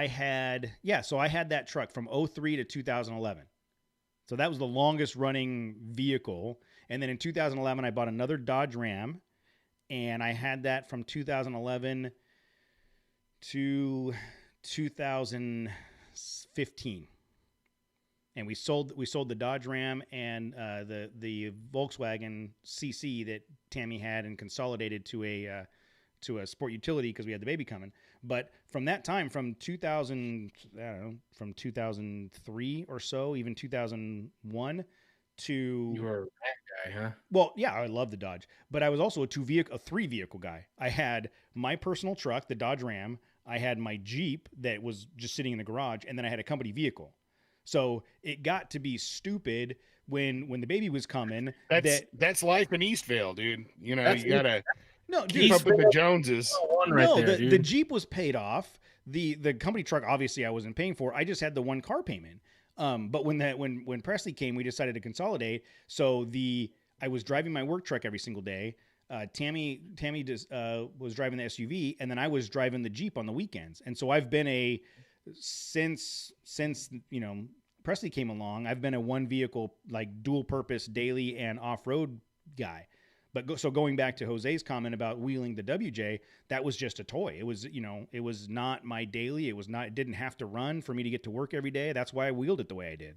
had that truck from 03 to 2011. So that was the longest running vehicle. And then in 2011, I bought another Dodge Ram, and I had that from 2011 to 2015, and we sold the Dodge Ram and the Volkswagen CC that Tammy had and consolidated to to a sport utility because we had the baby coming. But from that time, from 2000, I don't know, from 2003 or so, even 2001 to You were a rat guy, huh? well, yeah, I love the Dodge, but I was also a 3-vehicle guy. I had my personal truck, the Dodge Ram. I had my Jeep that was just sitting in the garage, and then I had a company vehicle. So it got to be stupid when the baby was coming. That's life in Eastvale, dude. You know, That's you gotta No, keep up with the Joneses. One right no, there, the Jeep was paid off. The company truck, obviously, I wasn't paying for. I just had the one car payment. But when Presley came, we decided to consolidate. So I was driving my work truck every single day. Tammy was driving the SUV, and then I was driving the Jeep on the weekends. And so I've been since Presley came along, I've been a one vehicle, like dual purpose daily and off road guy. But so going back to Jose's comment about wheeling the WJ, that was just a toy. It was not my daily. It didn't have to run for me to get to work every day. That's why I wheeled it the way I did.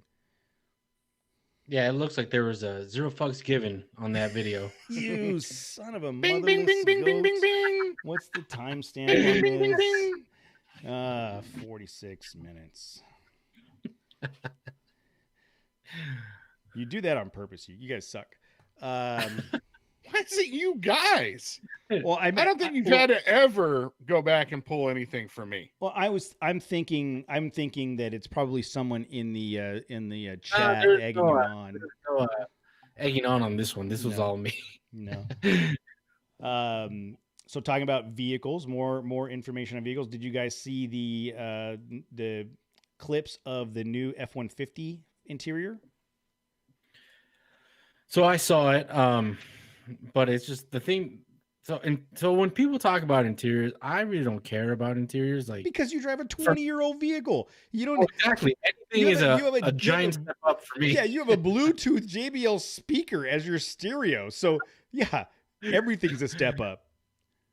Yeah, it looks like there was a 0 fucks given on that video. You son of a Bing, motherless bing, bing, bing, bing, goat. bing, bing. What's the timestamp Bing, bing, on bing, this? bing. 46 minutes. You do that on purpose. You guys suck. Why is it you guys? Well, I don't think you've had to ever go back and pull anything from me. Well, I'm thinking that it's probably someone in the chat there's egging you on. No, egging on this one. This was all me. No. So talking about vehicles, more information on vehicles. Did you guys see the clips of the new F-150 interior? So I saw it, but it's just the thing. So when people talk about interiors, I really don't care about interiors. Like, because you drive a 20-year-old vehicle. You don't exactly. Anything is a giant step up for me. Yeah, you have a Bluetooth JBL speaker as your stereo. So yeah, everything's a step up.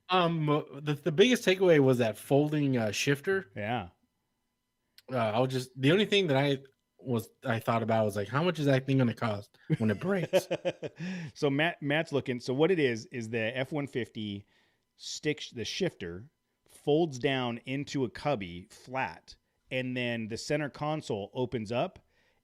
The biggest takeaway was that folding shifter. Yeah. The only thing that I thought about was like, how much is that thing going to cost when it breaks? So Matt's looking. So what it is the F-150 the shifter folds down into a cubby flat, and then the center console opens up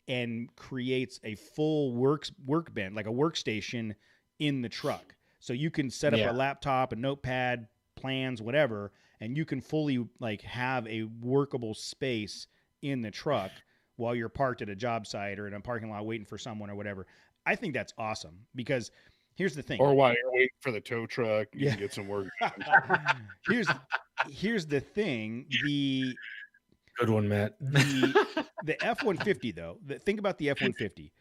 and creates a full workbench, like a workstation in the truck. So you can set up a laptop, a notepad, plans, whatever, and you can fully like have a workable space in the truck while you're parked at a job site or in a parking lot waiting for someone or whatever. I think that's awesome because here's the thing. Or while you're waiting for the tow truck, you can get some work. Here's the thing. Good one, Matt. The F-150 though. Think about the F-150.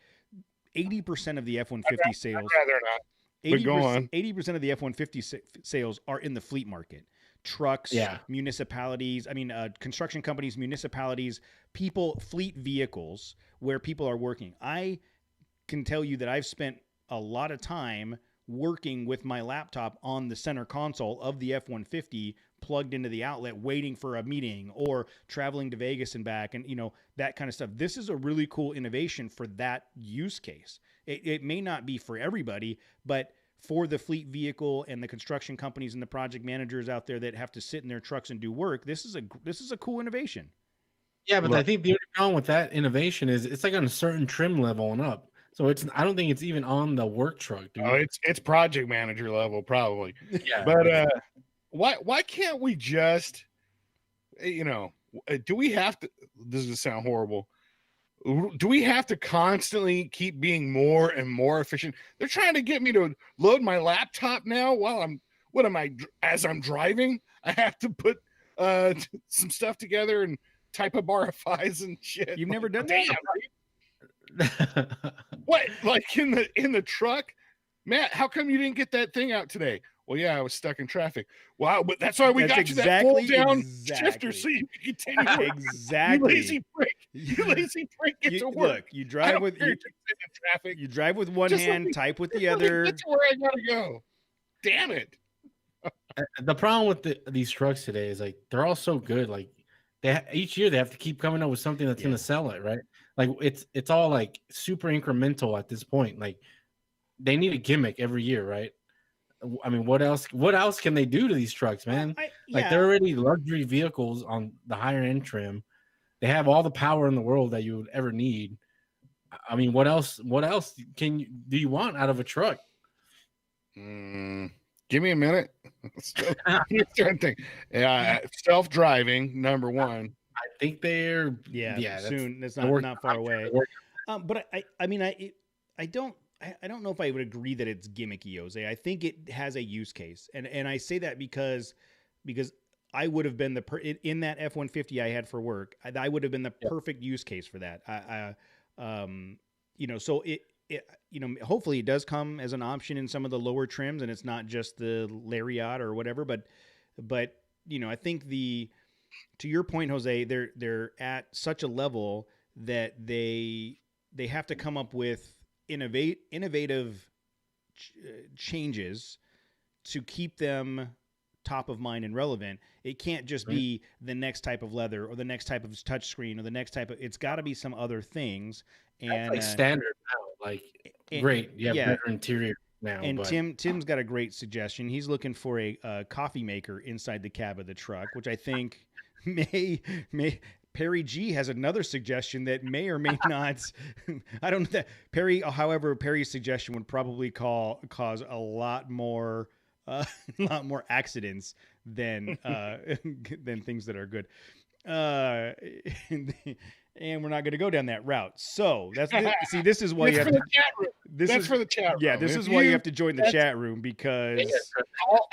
80% of the F-150 sales. I'd rather not. But go on. 80% of the F-150 sales are in the fleet market. Trucks, municipalities, construction companies, municipalities, fleet vehicles where people are working. I can tell you that I've spent a lot of time working with my laptop on the center console of the F-150 plugged into the outlet waiting for a meeting or traveling to Vegas and back and, that kind of stuff. This is a really cool innovation for that use case. It may not be for everybody, but for the fleet vehicle and the construction companies and the project managers out there that have to sit in their trucks and do work, this is a cool innovation. Yeah, but I think the only problem with that innovation is it's like on a certain trim level and up. So I don't think it's even on the work truck, dude. Oh, it's project manager level probably. Yeah. But why can't we just do we have to, this is gonna sound horrible, do we have to constantly keep being more and more efficient? They're trying to get me to load my laptop now while as I'm driving. I have to put some stuff together and type up RFIs and shit. You've never done that? What? Like in the truck? Matt, how come you didn't get that thing out today? Well, yeah, I was stuck in traffic. Wow, but that's why we got you that fold down shifter so you can continue. Exactly. You lazy prick. You lazy prick. Get to work. Look, you drive with traffic. You drive with one hand, type with the other. That's where I gotta go. Damn it. The problem with these trucks today is like they're all so good. Like each year they have to keep coming up with something that's going to sell it, right? Like it's all like super incremental at this point. Like they need a gimmick every year, right? I mean, what else? What else can they do to these trucks, man? Like they're already luxury vehicles on the higher end trim. They have all the power in the world that you would ever need. I mean, what else? What else do you want out of a truck? Give me a minute. Trying to think. Self-driving, number one. I think they're soon. That's not far away. But I mean, I don't know if I would agree that it's gimmicky, Jose. I think it has a use case, and I say that because I would have been in that F-150 I had for work. I would have been the perfect use case for that. So it hopefully it does come as an option in some of the lower trims, and it's not just the Lariat or whatever. But I think to your point, Jose, they're at such a level that they have to come up with innovative changes to keep them top of mind and relevant. It can't just be the next type of leather or the next type of touchscreen or the next type of. It's got to be some other things. And that's like standard now. Like great, better interior now. And Tim's got a great suggestion. He's looking for a coffee maker inside the cab of the truck, which I think may. Perry G has another suggestion that may or may not. I don't know that However, Perry's suggestion would probably cause a lot more accidents than things that are good. And we're not going to go down that route. So this is why you have to. That's for the chat room. Yeah, this is why you have to join the chat room, because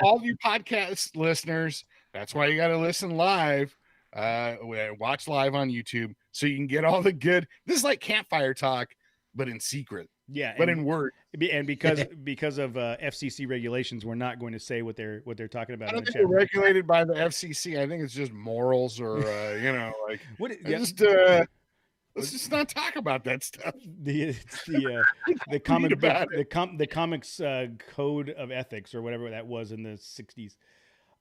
all of you podcast listeners, that's why you got to listen live. Watch live on YouTube so you can get all the good. This is like campfire talk, but in secret. Yeah, but in word. And because of FCC regulations, we're not going to say what they're talking about. I don't think they're regulated by the FCC. I think it's just morals, or like let's just not talk about that stuff. The comics code of ethics, or whatever that was in the 60s.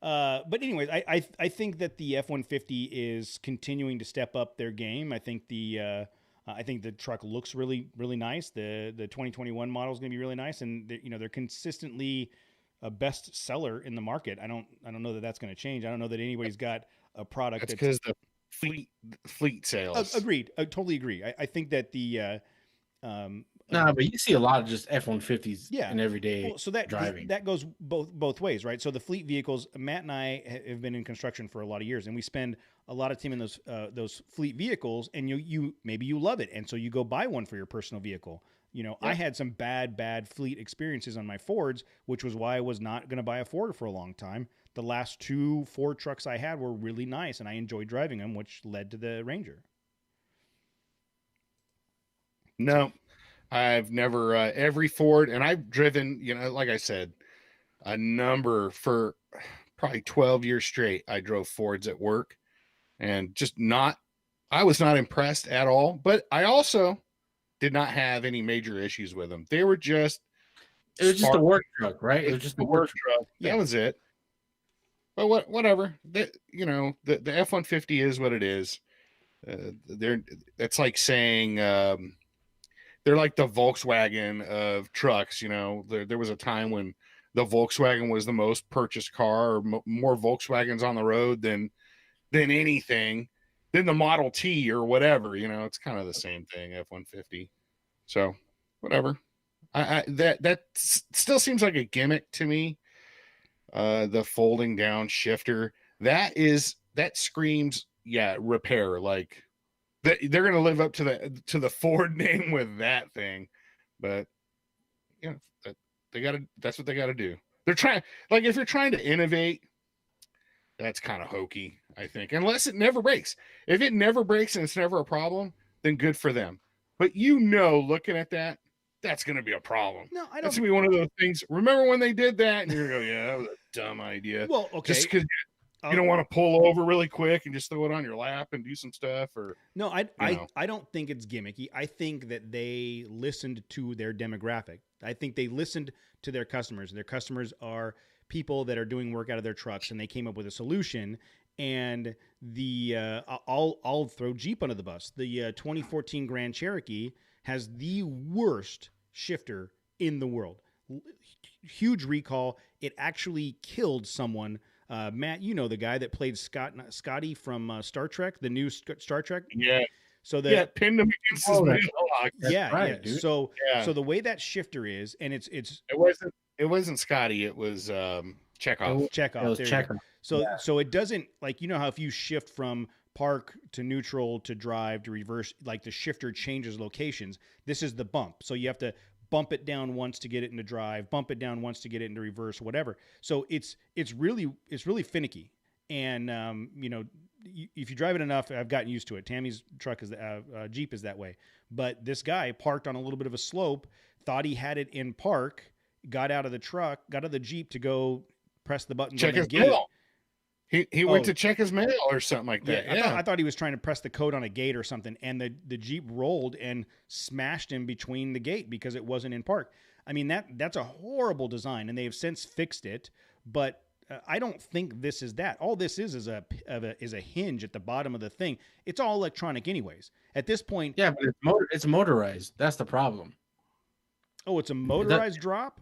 But anyways, I think that the F-150 is continuing to step up their game. I think the truck looks really, really nice. The 2021 model is going to be really nice, and they're consistently a best seller in the market. I don't know that that's going to change. I don't know that anybody's got a product that's because the fleet sales. Agreed. I totally agree. I think that the but you see a lot of just F-150s in everyday driving. That goes both ways, right? So the fleet vehicles, Matt and I have been in construction for a lot of years, and we spend a lot of time in those fleet vehicles, and you maybe you love it, and so you go buy one for your personal vehicle. I had some bad fleet experiences on my Fords, which was why I was not going to buy a Ford for a long time. The last 2 Ford trucks I had were really nice, and I enjoyed driving them, which led to the Ranger. No. I've never every Ford, and I've driven, like I said, a number for probably 12 years straight. I drove Fords at work, and I was not impressed at all, but I also did not have any major issues with them. They were it was just a work truck, right? It was just a work truck. Yeah. That was it. But whatever. The F-150 is what it is. It's like saying, they're like the Volkswagen of trucks. There was a time when the Volkswagen was the most purchased car, or more Volkswagens on the road than anything, than the Model T or whatever. It's kind of the same thing, F-150. So whatever. That still seems like a gimmick to me. The folding down shifter, that screams repair. Like they're going to live up to the Ford name with that thing, but that's what they got to do. They're trying, like, if you're trying to innovate, that's kind of hokey, I think, unless it never breaks. If it never breaks and it's never a problem, then good for them. But looking at that, that's going to be a problem. No, I don't. That's going to be one of those things. Remember when they did that? And you're going to go, yeah, that was a dumb idea. Well, okay. Just because you don't want to pull over really quick and just throw it on your lap and do some stuff, or no, I don't think it's gimmicky. I think that they listened to their demographic. I think they listened to their customers. Their customers are people that are doing work out of their trucks, and they came up with a solution. And I'll throw Jeep under the bus. The 2014 Grand Cherokee has the worst shifter in the world. huge recall. It actually killed someone. Matt, you know the guy that played Scotty from Star Trek, the new Star Trek. Yeah. So Yeah, pinned him against his mailbox. Yeah, right, yeah. dude. So the way that shifter is, and it's It wasn't Scotty, it was Chekhov. Chekhov. It was There you go. Chekhov. So it doesn't, like, you know how if you shift from park to neutral to drive to reverse, like the shifter changes locations. This is the bump. So you have to bump it down once to get it into drive, bump it down once to get it into reverse, whatever. So it's really finicky. And if you drive it enough, I've gotten used to it. Tammy's truck is Jeep is that way. But this guy parked on a little bit of a slope, thought he had it in park, got out of the truck, got out of the Jeep to go press the button Check on the his gate. mail. He went to check his mail or something like that. Yeah. I thought he was trying to press the code on a gate or something, and the Jeep rolled and smashed him between the gate because it wasn't in park. I mean, that's a horrible design, and they have since fixed it. But I don't think this is that. All this is a hinge at the bottom of the thing. It's all electronic, anyways. At this point, Yeah, but it's motorized. That's the problem. oh, it's a motorized drop.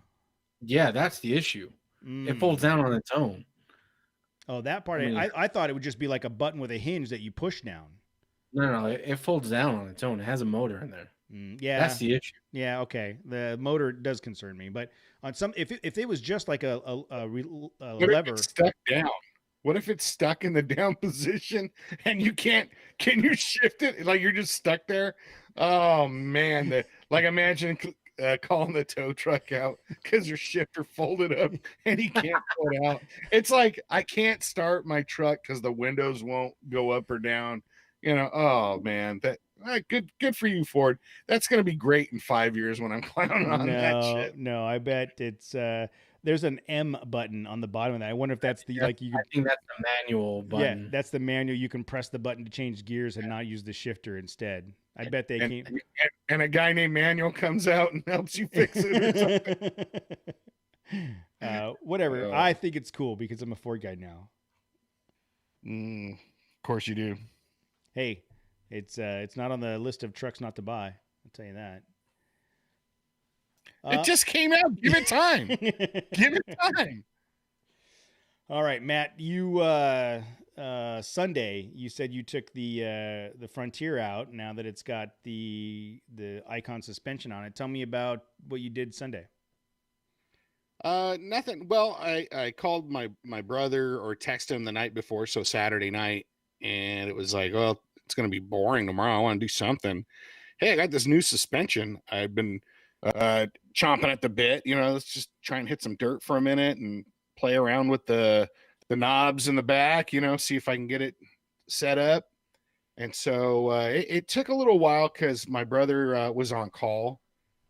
Yeah, that's the issue. It folds down on its own. Oh, that part. I thought it would just be like a button with a hinge that you push down. No, it folds down on its own. It has a motor in there. Yeah, that's the issue. Yeah, okay. The motor does concern me, but on some, if it was just like a lever, if it's stuck down. What if it's stuck in the down position and you can't? Can you shift it? Like you're just stuck there. Oh man! Imagine calling the tow truck out because your shifter folded up and he can't pull it out. It's like I can't start my truck because the windows won't go up or down. Oh man, good for you, Ford. That's gonna be great in 5 years when I'm clowning on that shit. No, I bet it's there's an M button on the bottom of that. I wonder if that's the I think that's the manual button. Yeah, that's the manual. You can press the button to change gears and not use the shifter instead. I bet they can't. And a guy named Manuel comes out and helps you fix it or something. Whatever. I think it's cool because I'm a Ford guy now. Of course you do. Hey, it's not on the list of trucks not to buy. I'll tell you that. It just came out. Give it time. Give it time. All right, Matt. You Sunday, you said you took the Frontier out now that it's got the Icon suspension on it. Tell me about what you did Sunday. Nothing. Well, I called my brother or texted him the night before, so Saturday night, and it was like, well, it's going to be boring tomorrow. I want to do something. Hey, I got this new suspension. I've been chomping at the bit. Let's just try and hit some dirt for a minute and play around with the knobs in the back, see if I can get it set up. And so it took a little while because my brother was on call.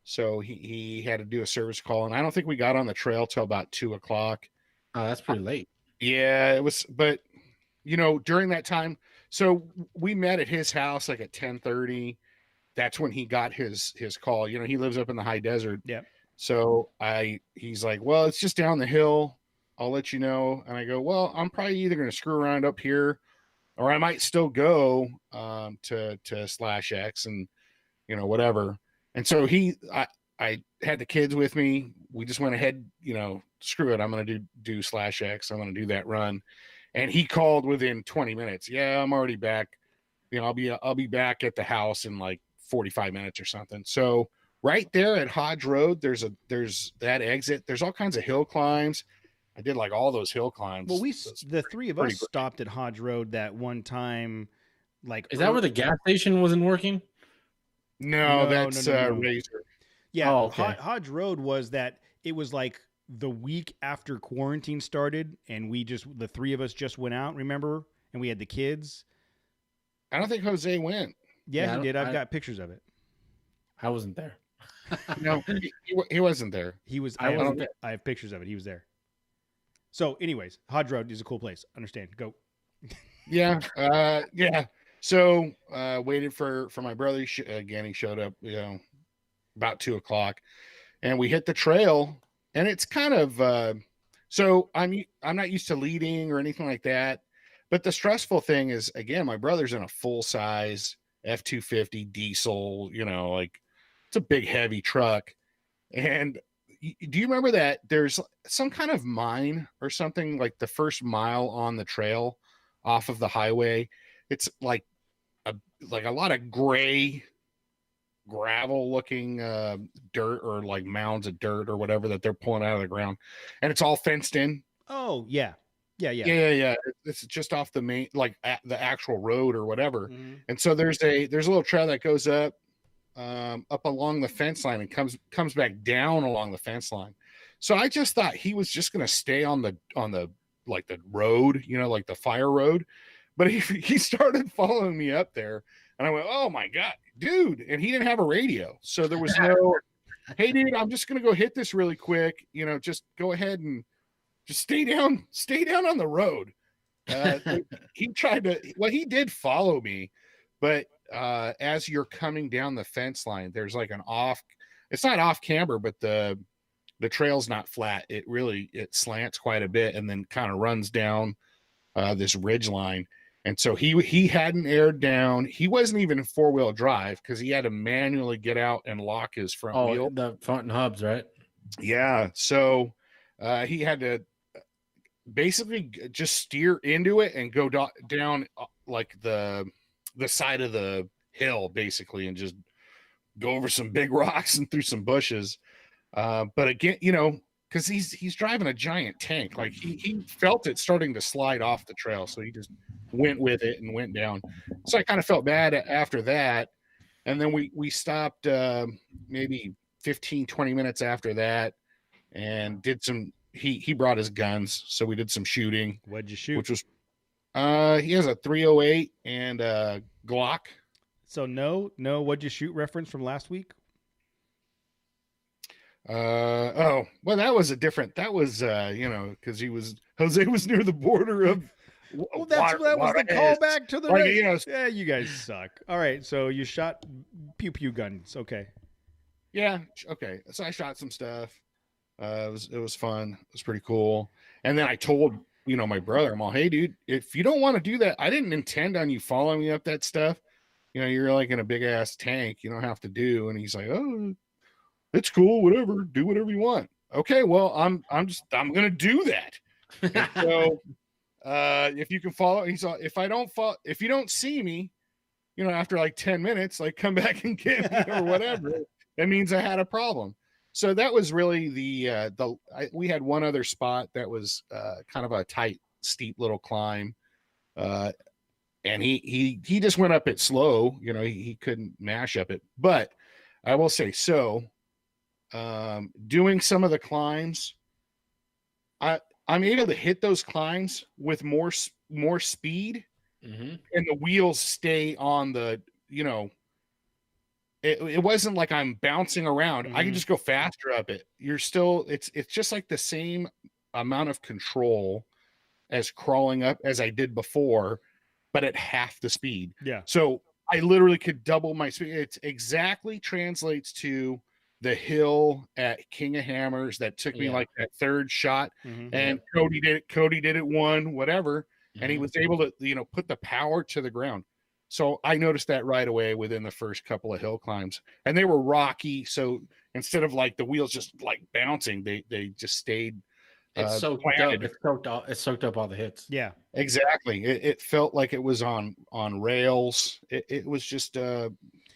So he had to do a service call. And I don't think we got on the trail till about 2:00. Oh, that's pretty late. Yeah, it was. But, during that time, so we met at his house like at 10:30. That's when he got his call. He lives up in the high desert. Yeah. So he's like, well, it's just down the hill. I'll let you know. And I go, well, I'm probably either going to screw around up here or I might still go to /X and, whatever. And so I had the kids with me. We just went ahead, screw it. I'm going to do /X. I'm going to do that run. And he called within 20 minutes. Yeah, I'm already back. I'll be back at the house in like 45 minutes or something. So right there at Hodge Road, there's that exit. There's all kinds of hill climbs. I did like all those hill climbs. Well, the three of us stopped at Hodge Road that one time. Like, is that where the gas station wasn't working? No, that's Razor. Yeah, oh, okay. Hodge Road was that. It was like the week after quarantine started, and the three of us just went out. Remember, and we had the kids. I don't think Jose went. Yeah, he did. I've got pictures of it. I wasn't there. No, he wasn't there. He was. I have pictures of it. He was there. So, anyways, Hodge Road is a cool place. Understand? Go. Yeah. Yeah. So, waited for my brother. Again, he showed up, about 2:00, and we hit the trail. And it's kind of so I'm not used to leading or anything like that. But the stressful thing is, again, my brother's in a full size F-250 diesel. It's a big, heavy truck. And do you remember that there's some kind of mine or something, like the first mile on the trail off of the highway? It's like a lot of gray gravel looking dirt, or like mounds of dirt or whatever that they're pulling out of the ground, and it's all fenced in. Oh yeah, yeah. Yeah. It's just off the main, like the actual road or whatever. Mm-hmm. And so there's a little trail that goes up along the fence line and comes back down along the fence line. So I just thought he was just going to stay on the like the road, like the fire road, but he started following me up there, and I went, oh my god, dude! And he didn't have a radio, so there was no, hey dude, I'm just going to go hit this really quick, just go ahead and just stay down on the road. He tried to, well, he did follow me, but as you're coming down the fence line, there's like it's not off camber, but the trail's not flat. It slants quite a bit and then kind of runs down this ridge line. And so he hadn't aired down. He wasn't even in 4-wheel drive because he had to manually get out and lock his front wheel. The front and hubs, right? Yeah. So he had to basically just steer into it and go down like the side of the hill, basically, and just go over some big rocks and through some bushes. But again, because he's driving a giant tank, like he felt it starting to slide off the trail, so he just went with it and went down. So I kind of felt bad after that, and then we stopped maybe 15-20 minutes after that and did some, he brought his guns, so we did some shooting. What'd you shoot? Which was he has a 308 and a Glock. So no what'd you shoot reference from last week? Well, that was because Jose was near the border of. Well, that was the callback to the yeah, you guys suck. All right, so you shot pew pew guns. Okay. Yeah. Okay. So I shot some stuff. It was fun. It was pretty cool. And then I told my brother, I'm all, hey dude, if you don't want to do that, I didn't intend on you following me up that stuff. You're like in a big ass tank. You don't have to do. And he's like, oh, it's cool. Whatever. Do whatever you want. Okay. Well, I'm gonna do that. And so if you can follow, if you don't see me, after like 10 minutes, like come back and get me or whatever, that means I had a problem. So that was really we had one other spot that was kind of a tight, steep little climb. And he just went up it slow, he couldn't mash up it. But I will say, so doing some of the climbs, I'm able to hit those climbs with more speed, and the wheels stay on the, it wasn't like I'm bouncing around. I can just go faster up it. It's just like the same amount of control as crawling up as I did before, but at half the speed. Yeah. So I literally could double my speed. It exactly translates to the hill at King of Hammers that took me like that third shot. And Cody did it one, whatever. And he was able to, put the power to the ground. So I noticed that right away within the first couple of hill climbs, and they were rocky. So instead of like the wheels just like bouncing, they just stayed. It's soaked up. It soaked up all the hits. Yeah, exactly. It felt like it was on rails. It was just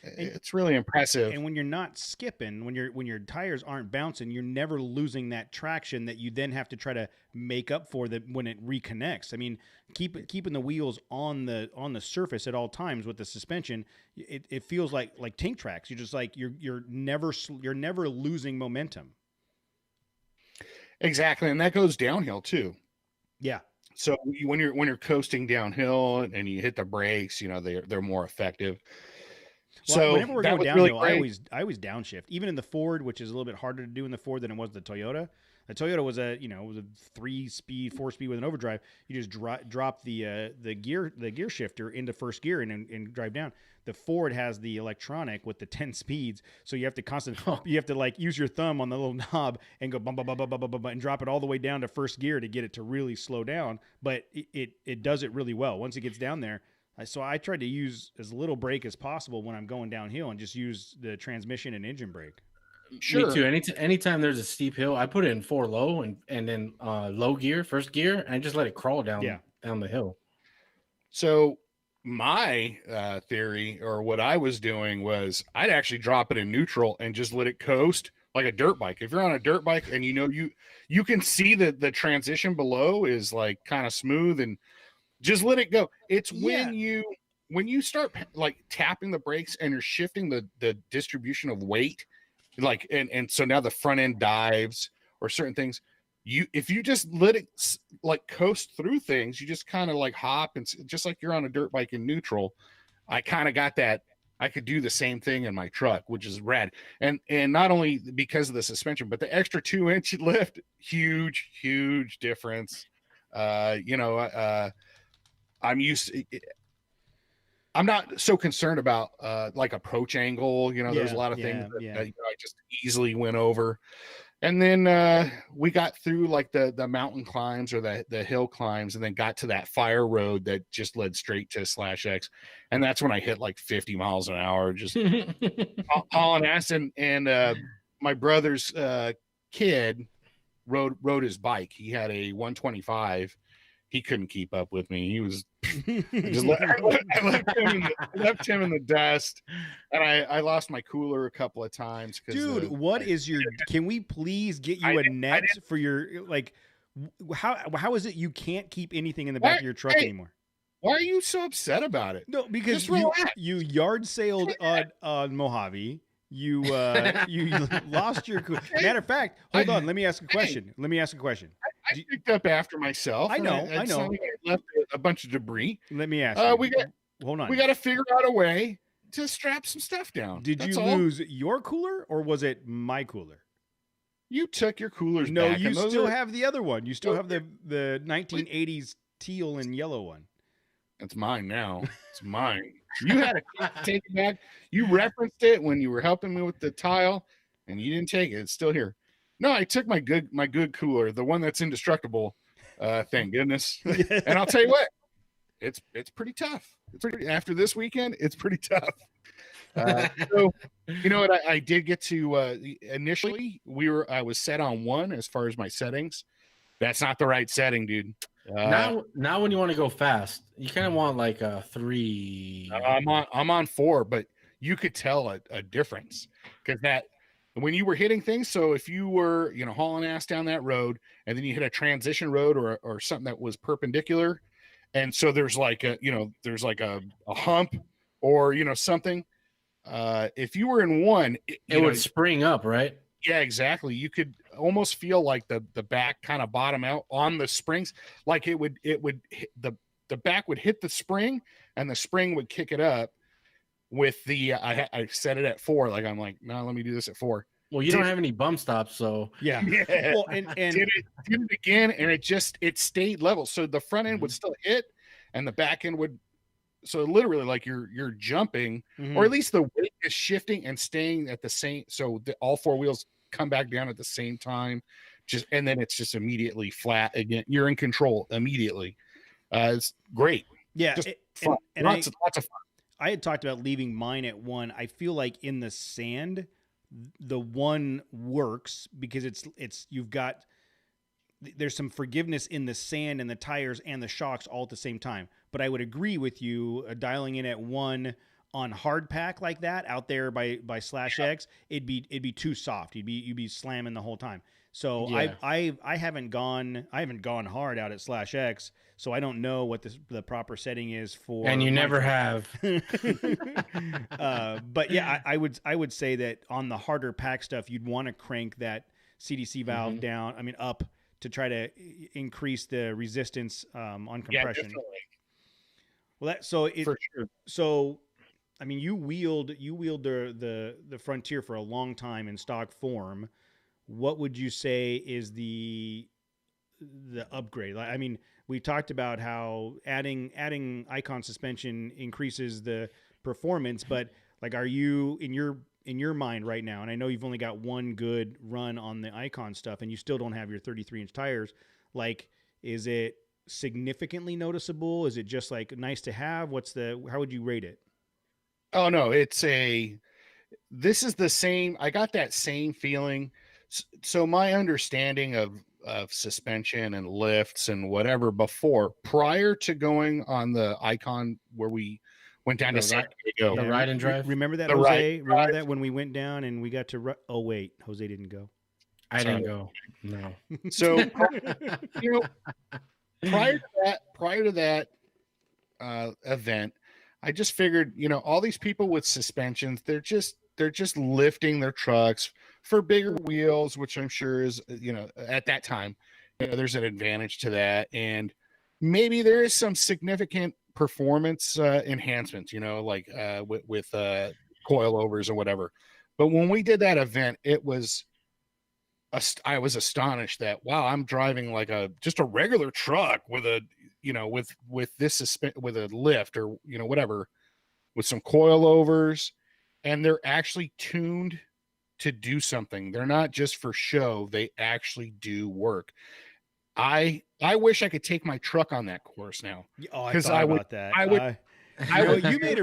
it's really impressive. And when you're not skipping, when your tires aren't bouncing, you're never losing that traction that you then have to try to make up for that when it reconnects. I mean, keeping the wheels on the surface at all times with the suspension, it feels like tank tracks. You're just like you're never losing momentum. Exactly, and that goes downhill too. Yeah. So when you're coasting downhill and you hit the brakes, they're more effective. Well, so whenever we're going downhill, really I always downshift, even in the Ford, which is a little bit harder to do in the Ford than it was the Toyota. The Toyota was a 3-speed, 4-speed with an overdrive. You just drop the gear shifter into first gear and drive down. The Ford has the electronic with the 10 speeds, so you have to you have to like use your thumb on the little knob and go bum bum bum bum bum bum and drop it all the way down to first gear to get it to really slow down. But it does it really well once it gets down there. So I tried to use as little brake as possible when I'm going downhill and just use the transmission and engine brake. Sure. Me too. Anytime there's a steep hill, I put it in 4 low and then low gear, first gear, and I just let it crawl down the hill. So my theory, or what I was doing, was I'd actually drop it in neutral and just let it coast like a dirt bike. If you're on a dirt bike and you can see that the transition below is like kind of smooth, and just let it go. It's when you start like tapping the brakes and you're shifting the distribution of weight, like and so now the front end dives or certain things. If you just let it like coast through things, you just kind of like hop, and just like you're on a dirt bike in neutral. I kind of got that. I could do the same thing in my truck, which is rad. And not only because of the suspension, but the extra 2-inch lift, huge difference. I'm used to, I'm not so concerned about like approach angle. There's a lot of things that I just easily went over. And then we got through like the mountain climbs or the hill climbs, and then got to that fire road that just led straight to /X. And that's when I hit like 50 miles an hour, just hauling ass. And my brother's kid rode his bike. He had a 125. He couldn't keep up with me. He was I left him in the dust, and I lost my cooler a couple of times. Dude, can we please get you a net for your, like, how is it you can't keep anything in the back of your truck anymore? Why are you so upset about it? No, because you yard sailed on Mojave. You lost your cooler. Matter of fact, hold on. Let me ask a question. I picked up after myself. I know. I left a bunch of debris. Let me ask you. Hold on. We got to figure out a way to strap some stuff down. Did you lose your cooler, or was it my cooler? You took your coolers no, back. No, you still have the other one. You still have the 1980s teal and yellow one. It's mine now. It's mine. You had to take it back. You referenced it when you were helping me with the tile, and you didn't take it. It's still here. No, I took my good cooler, the one that's indestructible. Thank goodness. And I'll tell you what, it's pretty tough. After this weekend, it's pretty tough. So you know what? I did get to initially. I was set on 1 as far as my settings. That's not the right setting, dude. Now when you want to go fast, you kind of want like a 3. I'm on 4, but you could tell a difference, because that when you were hitting things. So if you were hauling ass down that road, and then you hit a transition road or something that was perpendicular, and so there's like a hump or something. If you were in 1, it would spring up, right? Yeah, exactly. You could almost feel like the back kind of bottom out on the springs. Like it would hit the back would hit the spring, and the spring would kick it up with the, I set it at 4. Like, I'm like, no, let me do this at 4. Well, you don't have any bump stops, so yeah. Well, and did it again, and it stayed level. So the front end would still hit, and the back end would. So literally, like you're jumping, or at least the weight is shifting and staying at the same. So all 4 wheels come back down at the same time, and then it's just immediately flat again. You're in control immediately. It's great. Yeah, just fun. Lots of fun. I had talked about leaving mine at 1. I feel like in the sand, the 1 works because there's some forgiveness in the sand and the tires and the shocks all at the same time. But I would agree with you, dialing in at 1 on hard pack like that out there by /X, it'd be too soft. You'd be slamming the whole time. So yeah. I haven't gone hard out at /X, so I don't know what the proper setting is for. And you never have. But yeah, I would say that on the harder pack stuff, you'd want to crank that CDC valve down. I mean up to try to increase the resistance on compression. Yeah, definitely. Well, for sure. So, I mean, you wheeled the Frontier for a long time in stock form. What would you say is the upgrade? I mean, we talked about how adding Icon suspension increases the performance, but like, are you in your mind right now? And I know you've only got 1 good run on the Icon stuff, and you still don't have your 33-inch tires. Like, is it significantly noticeable? Is it just like nice to have? How would you rate it? Oh no, this is the same. I got that same feeling. So my understanding of suspension and lifts and whatever before, prior to going on the Icon where we went down to San Diego, The ride and drive? Remember that, The Jose? ride and Remember drive. that when we went down and we got to? Oh wait, Jose didn't go. I Sorry. didn't go. No. So you know, prior to that event, I just figured, all these people with suspensions, they're just lifting their trucks for bigger wheels, which I'm sure is, at that time, there's an advantage to that. And maybe there is some significant performance enhancements, like with coilovers or whatever. But when we did that event, I was astonished that, wow, I'm driving like just a regular truck with a, with this with a lift or, whatever, with some coilovers, and they're actually tuned to do something. They're not just for show. They actually do work. I wish I could take my truck on that course now. Oh, I thought about that. You made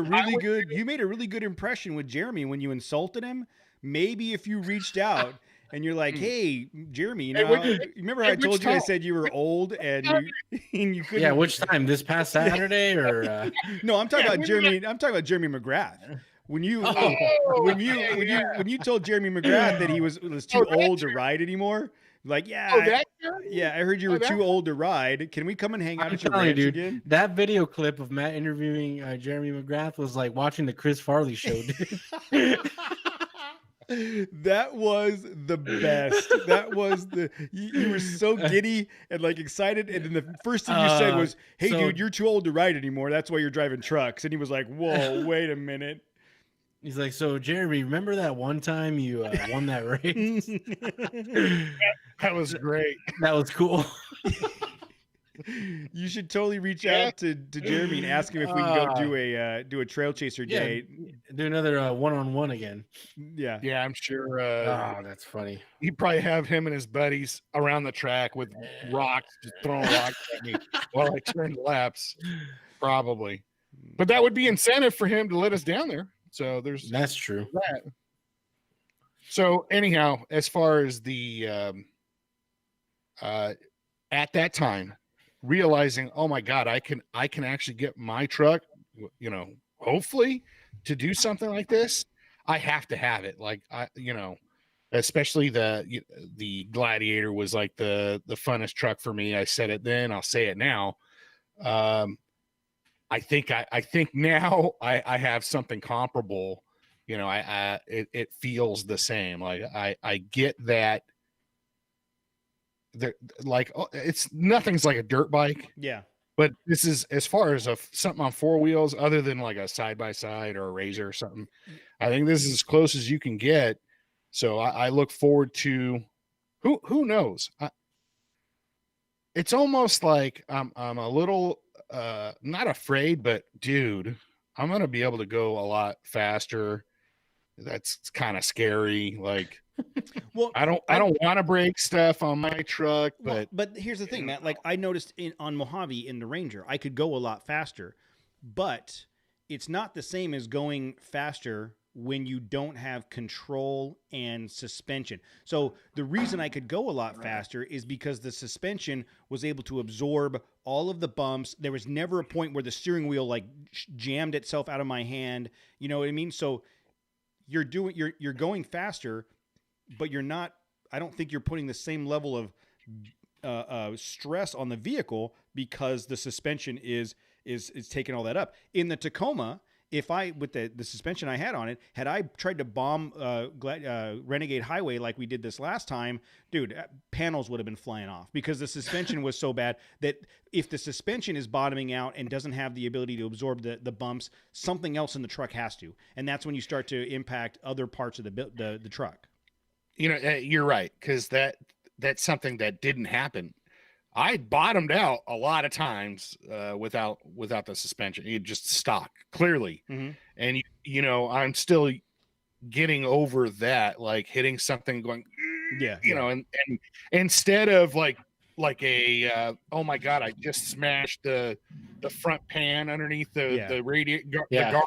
a really good impression with Jeremy when you insulted him. Maybe if you reached out and you're like, "Hey, Jeremy, you remember how I told you I said you were old and you couldn't." Yeah, which time? This past Saturday or? No, I'm talking about Jeremy. I'm talking about Jeremy McGrath. When you when you told Jeremy McGrath that he was too old to ride anymore. Like, I heard you were too old to ride. Can we come and hang out at your ranch again? That video clip of Matt interviewing Jeremy McGrath was like watching the Chris Farley show, dude. That was the best. That was you were so giddy and like excited, and then the first thing you said was, "Hey, dude, you're too old to ride anymore. That's why you're driving trucks." And he was like, "Whoa, wait a minute." He's like, "So Jeremy, remember that one time you won that race?" That was great. That was cool. You should totally reach out to Jeremy and ask him if we can go do a trail chaser day. Do another one-on-one again. Yeah, I'm sure. That's funny. He'd probably have him and his buddies around the track with rocks, just throwing rocks at me while I turned laps. Probably, but that would be incentive for him to let us down there. So that's true. That. So anyhow, as far as the at that time, realizing, oh my God, I can actually get my truck, hopefully to do something like this. I have to have it. Like especially the Gladiator was like the funnest truck for me. I said it then, I'll say it now. I think now I have something comparable. It feels the same. Like I get that. Nothing's like a dirt bike. Yeah. But this is, as far as something on four wheels, other than like a side by side or a Razor or something. I think this is as close as you can get. So I look forward to who knows. It's almost like I'm a little not afraid, but dude, I'm gonna be able to go a lot faster. That's kind of scary. Like, well, I don't want to break stuff on my truck, but here's the thing, Matt. Like I noticed on Mojave in the Ranger, I could go a lot faster, but it's not the same as going faster when you don't have control and suspension. So the reason I could go a lot faster is because the suspension was able to absorb all of the bumps. There was never a point where the steering wheel like jammed itself out of my hand. You know what I mean? So you're going faster, but you're not, I don't think you're putting the same level of stress on the vehicle because the suspension is taking all that up. In the Tacoma, if I, with the suspension I had on it, had I tried to bomb Renegade Highway like we did this last time, dude, panels would have been flying off because the suspension was so bad that if the suspension is bottoming out and doesn't have the ability to absorb the bumps, something else in the truck has to. And that's when you start to impact other parts of the truck. You're right, because that's something that didn't happen. I bottomed out a lot of times without the suspension. It just stock clearly, and I'm still getting over that, like hitting something, going, and instead of like a oh my God, I just smashed the front pan underneath the radiator, the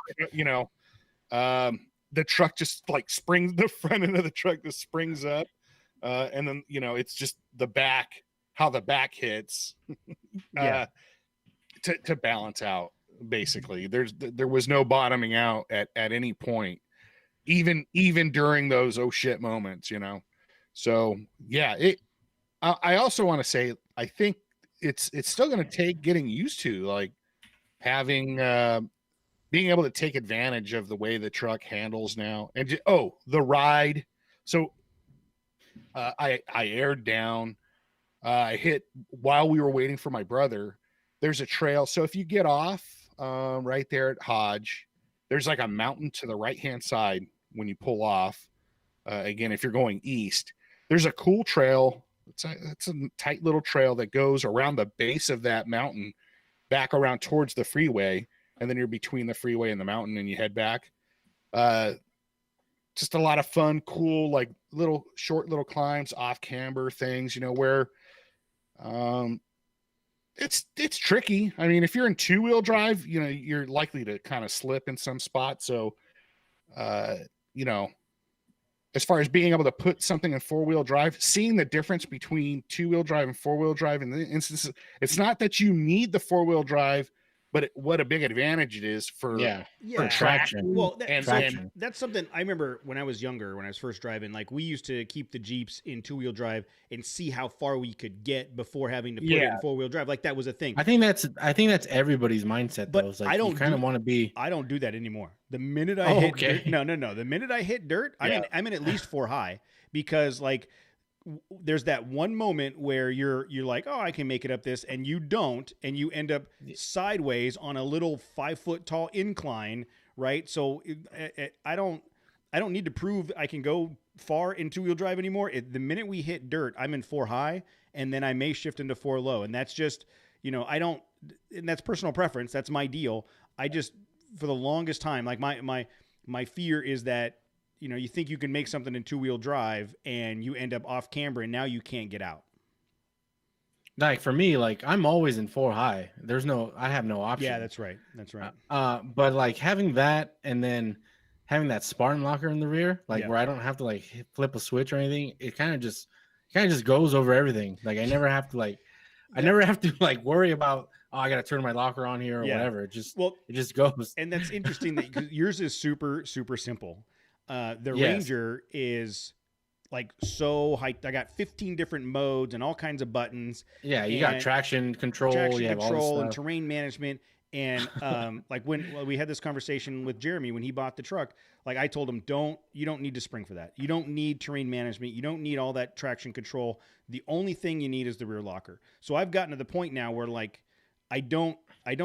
guard, the truck just like springs, the front end of the truck just springs up. And then, you know, it's just the back, how the back hits to balance out. Basically, there was no bottoming out at any point, even during those oh shit moments, you know. So yeah, I also want to say I think it's still going to take getting used to, like having being able to take advantage of the way the truck handles now, and the ride. So I aired down. I hit while we were waiting for my brother. There's a trail. So if you get off right there at Hodge, there's like a mountain to the right hand side when you pull off. Again, if you're going east, there's a cool trail. It's a tight little trail that goes around the base of that mountain, back around towards the freeway, and then you're between the freeway and the mountain, and you head back. Just a lot of fun, cool, like short little climbs, off camber things, you know, where it's tricky. I mean, if you're in 2-wheel drive, you know, you're likely to kind of slip in some spots. So, you know, as far as being able to put something in 4-wheel drive, seeing the difference between 2-wheel drive and 4-wheel drive in the instances, it's not that you need the 4-wheel drive, but what a big advantage it is for traction. Well, traction. that's something I remember when I was younger, when I was first driving. Like, we used to keep the Jeeps in 2-wheel drive and see how far we could get before having to put it in 4-wheel drive. Like, that was a thing. I think that's everybody's mindset, though. It's like, I don't you kind of want to be. I don't do that anymore. The minute I hit dirt, no. The minute I hit dirt, I'm in at least 4 high, because like there's that one moment where you're like, oh, I can make it up this, and you don't, and you end up sideways on a little 5 foot tall incline, right? So I don't need to prove I can go far in 2-wheel drive anymore. The minute we hit dirt, I'm in 4 high, and then I may shift into 4 low, and that's just, you know, and that's personal preference. That's my deal. I just, for the longest time, like my fear is that, you know, you think you can make something in 2-wheel drive and you end up off camber and now you can't get out. Like for me, like I'm always in 4 high. I have no option. Yeah, that's right. But like having that, and then having that Spartan locker in the rear, like where I don't have to like flip a switch or anything, it kind of just goes over everything. Like I never have to like worry about, oh, I got to turn my locker on here or whatever. It just goes. And that's interesting that yours is super, super simple. The Ranger is like so high. I got 15 different modes and all kinds of buttons. Yeah, you got traction control, and terrain management. And like when we had this conversation with Jeremy when he bought the truck, like I told him, you don't need to spring for that. You don't need terrain management. You don't need all that traction control. The only thing you need is the rear locker. So I've gotten to the point now where like I don't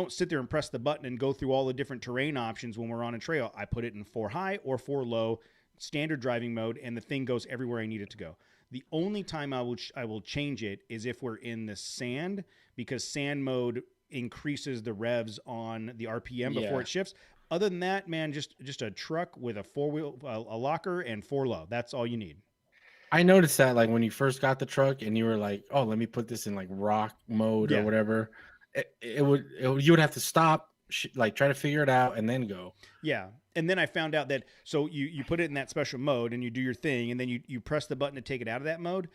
sit there and press the button and go through all the different terrain options when we're on a trail. I put it in 4 high or 4 low, standard driving mode, and the thing goes everywhere I need it to go. The only time I will change it is if we're in the sand, because sand mode increases the revs on the RPM before it shifts. Other than that, man, just a truck with a 4-wheel, a locker, and 4 low. That's all you need. I noticed that like when you first got the truck and you were like, oh, let me put this in like rock mode or whatever. You would have to stop, like try to figure it out and then go. Yeah. And then I found out that, so you put it in that special mode and you do your thing, and then you press the button to take it out of that mode.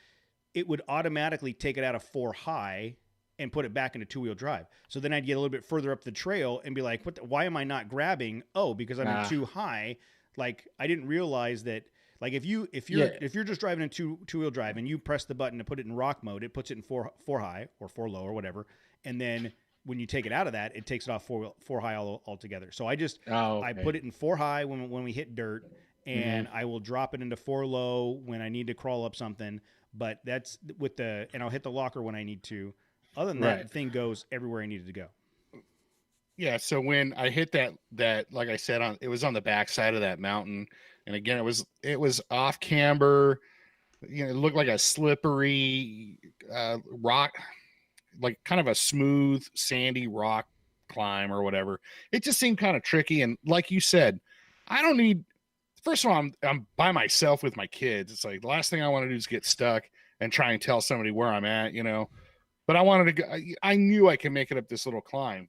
It would automatically take it out of 4 high and put it back into 2-wheel drive. So then I'd get a little bit further up the trail and be like, why am I not grabbing? Oh, because I'm in 2 high. Like I didn't realize that. Like if you're just driving in 2-wheel drive and you press the button to put it in rock mode, it puts it in 4 high or 4 low or whatever. And then when you take it out of that, it takes it off 4 high altogether. So I put it in 4 high when we hit dirt, and I will drop it into 4 low when I need to crawl up something. But that's and I'll hit the locker when I need to. Other than that, the thing goes everywhere I needed to go. Yeah. So when I hit that, like I said, it was on the back side of that mountain. And again, it was off camber, you know, it looked like a slippery rock, like kind of a smooth, sandy rock climb or whatever. It just seemed kind of tricky. And like you said, first of all, I'm by myself with my kids. It's like the last thing I want to do is get stuck and try and tell somebody where I'm at, you know, but I wanted to go, I knew I could make it up this little climb,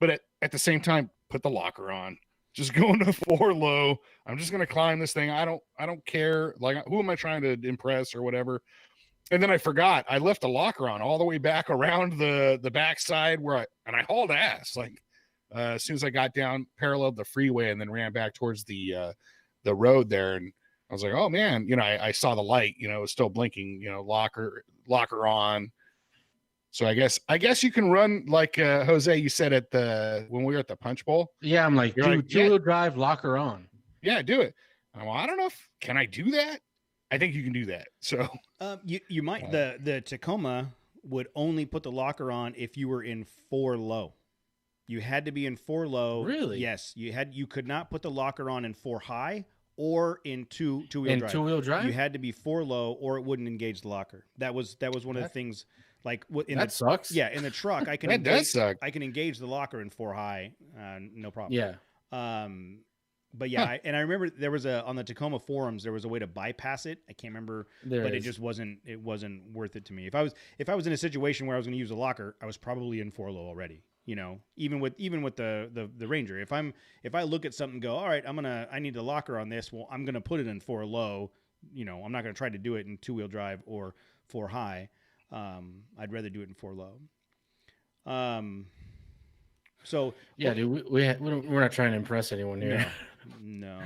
but at the same time, put the locker on, just going to 4 low. I'm just going to climb this thing. I don't care. Like, who am I trying to impress or whatever? And then I forgot I left a locker on all the way back around the backside where I hauled ass. Like, as soon as I got down, paralleled the freeway and then ran back towards the road there. And I was like, oh man, I saw the light, it was still blinking, locker on. So I guess you can run like Jose, you said when we were at the Punch Bowl. Yeah, I'm like, You're dude, like, yeah. two-wheel drive, locker on. Yeah, do it. And I'm like, I don't know can I do that? I think you can do that. So you might the Tacoma would only put the locker on if you were in 4 low. You had to be in 4 low. Really? Yes, you could not put the locker on in 4 high or in two-wheel drive. Two-wheel drive? You had to be 4 low or it wouldn't engage the locker. That was one of the things. Like that sucks. Yeah, in the truck I can that does suck. I can engage the locker in 4 high, no problem. Yeah. But yeah, I remember there was on the Tacoma forums there was a way to bypass it. I can't remember, it just wasn't worth it to me. If I was in a situation where I was going to use a locker, I was probably in 4 low already. Even with the Ranger. If I look at something and go, all right, I need a locker on this. Well, I'm gonna put it in 4 low. I'm not gonna try to do it in 2-wheel drive or 4 high. I'd rather do it in 4 low. So yeah, dude, we're not trying to impress anyone here. No.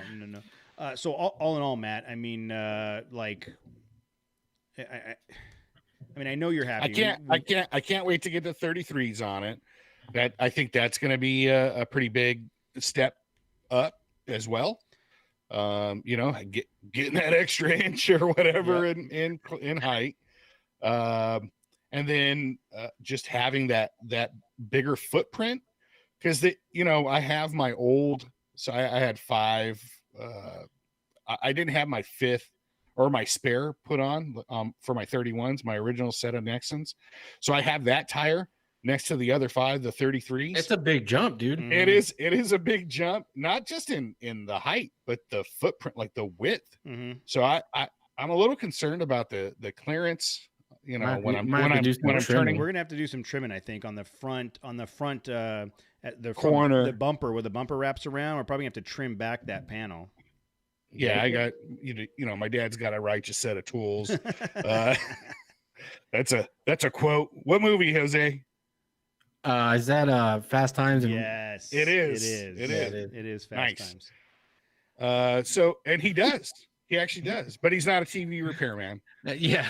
So all in all, Matt, I mean, like, I know you're happy. I can't wait to get the 33s on it. I think that's going to be a pretty big step up as well. Getting that extra inch or whatever in height. And then just having that bigger footprint, because I have my old, so I had 5. I didn't have my 5th or my spare put on for my 31s, my original set of Nexons. So I have that tire next to the other 5, the 33s. It's a big jump, dude. Mm-hmm. It is a big jump, not just in the height, but the footprint, like the width. Mm-hmm. So I'm a little concerned about the clearance. When I'm turning. We're gonna have to do some trimming, I think, on the front at the corner, the bumper where the bumper wraps around. We're probably gonna have to trim back that panel. Yeah, I got my dad's got a righteous set of tools. That's a quote. What movie, Jose? Is that Fast Times? Yes, it is. It is Fast Times. So, and he does. He actually does, but he's not a TV repairman. Yeah.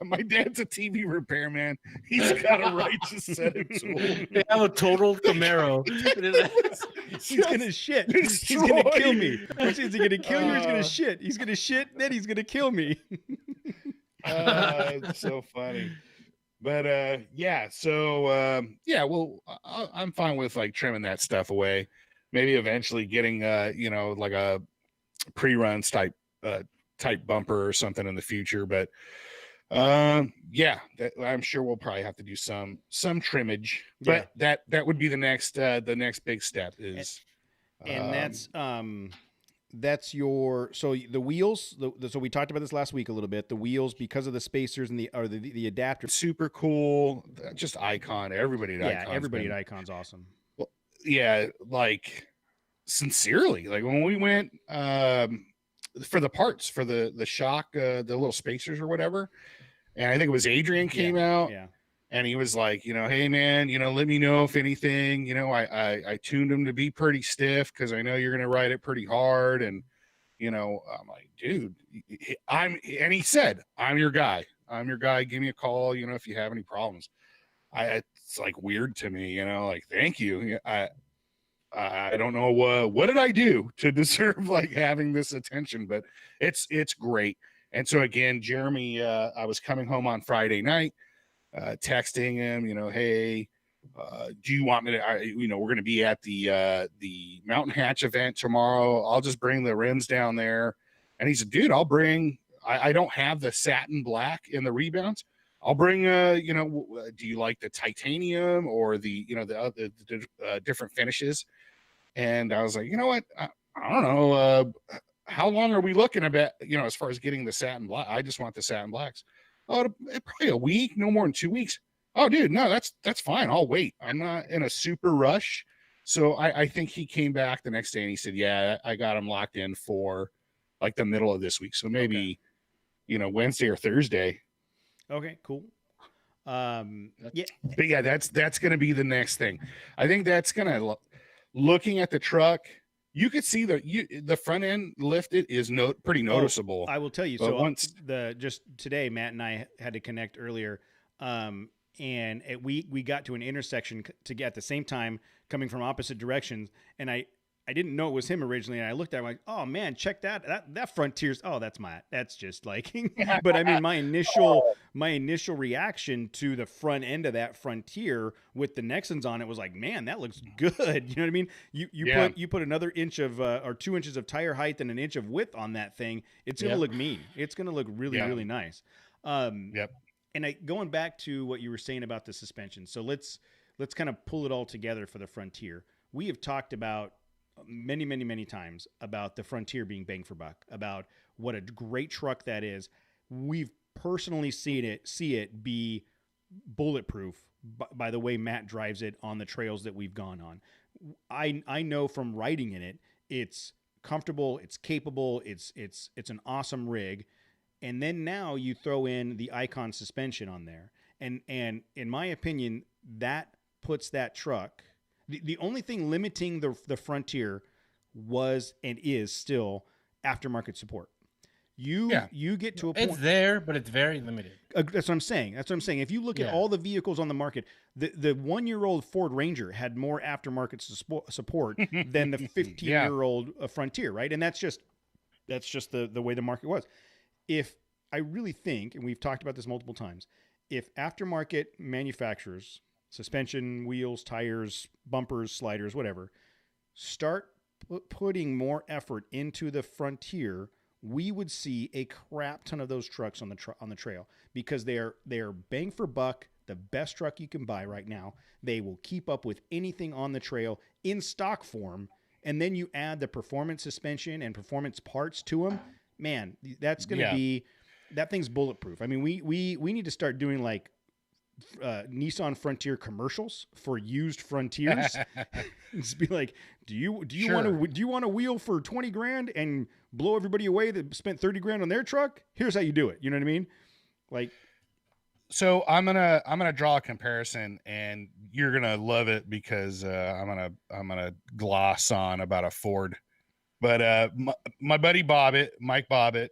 My dad's a TV repairman. He's got a righteous set of tools. They have a total Camaro. He's gonna shit. He's gonna kill me. Is he gonna kill you or he's gonna shit? He's gonna shit, then he's gonna kill me. It's so funny. But yeah, so well, I'm fine with like trimming that stuff away. Maybe eventually getting like a pre-runs type bumper or something in the future, but I'm sure we'll probably have to do some trimmage, but that would be the next big step is and that's your so the wheels so we talked about this last week a little bit. The wheels, because of the spacers and the adapter, super cool, just Icon. Everybody at Icon's awesome. Well, yeah, like sincerely, like when we went for the parts for the shock, the little spacers or whatever, and I think it was Adrian came out, and he was like, hey man, let me know if anything, I tuned them to be pretty stiff because I know you're gonna ride it pretty hard, and I'm like, dude, and he said, I'm your guy, give me a call, if you have any problems. It's like weird to me, like, thank you. I don't know what did I do to deserve like having this attention, but it's great. And so again, Jeremy, I was coming home on Friday night, texting him, hey, do you want me to? We're going to be at the Mountain Hatch event tomorrow. I'll just bring the rims down there. And he said, dude, I'll bring. I don't have the satin black in the rebounds. I'll bring. Do you like the titanium or the different finishes? And I was like, you know what? I don't know. How long are we looking at, as far as getting the satin black? I just want the satin blacks. Oh, probably a week, no more than 2 weeks. Oh, dude, no, that's fine. I'll wait. I'm not in a super rush. So I think he came back the next day and he said, yeah, I got him locked in for like the middle of this week. So maybe, Wednesday or Thursday. Okay, cool. Yeah, But yeah, that's going to be the next thing. I think that's going to, looking at the truck, you could see the front end lifted is pretty noticeable. I will tell you. But So just today, Matt and I had to connect earlier, and we got to an intersection to get at the same time coming from opposite directions, and I didn't know it was him originally, and I looked at him like, oh man, check that Frontier's. Oh, that's just like, but I mean, my initial reaction to the front end of that Frontier with the Nexons on it was like, man, that looks good. You know what I mean? You put another inch of or 2 inches of tire height and an inch of width on that thing. It's gonna look mean. It's gonna look really nice. Yep. And going back to what you were saying about the suspension, so let's kind of pull it all together for the Frontier. We have talked about many times about the Frontier being bang for buck, about what a great truck that is. We've personally see it be bulletproof by the way Matt drives it on the trails that we've gone on. I know from riding in it, it's comfortable, it's capable, it's an awesome rig. And then now you throw in the Icon suspension on there. And in my opinion, that puts that truck. The only thing limiting the Frontier was and is still aftermarket support. You get to a point. It's there, but it's very limited. That's what I'm saying. If you look at all the vehicles on the market, the 1-year-old Ford Ranger had more aftermarket support than the 15-year-old Frontier, right? And that's just the way the market was. If I really think, and we've talked about this multiple times, if aftermarket manufacturers, suspension, wheels, tires, bumpers, sliders, whatever, start putting more effort into the Frontier, we would see a crap ton of those trucks on the trail, because they are bang for buck, the best truck you can buy right now. They will keep up with anything on the trail in stock form, and then you add the performance suspension and performance parts to them. Man, that's going to be, that thing's bulletproof. I mean, we need to start doing like Nissan Frontier commercials for used Frontiers. Just be like, do you want a wheel for 20 grand and blow everybody away that spent 30 grand on their truck? Here's how you do it. You know what I mean? Like, so I'm gonna draw a comparison, and you're gonna love it, because I'm gonna gloss on about a Ford. But my buddy Mike Bobbitt,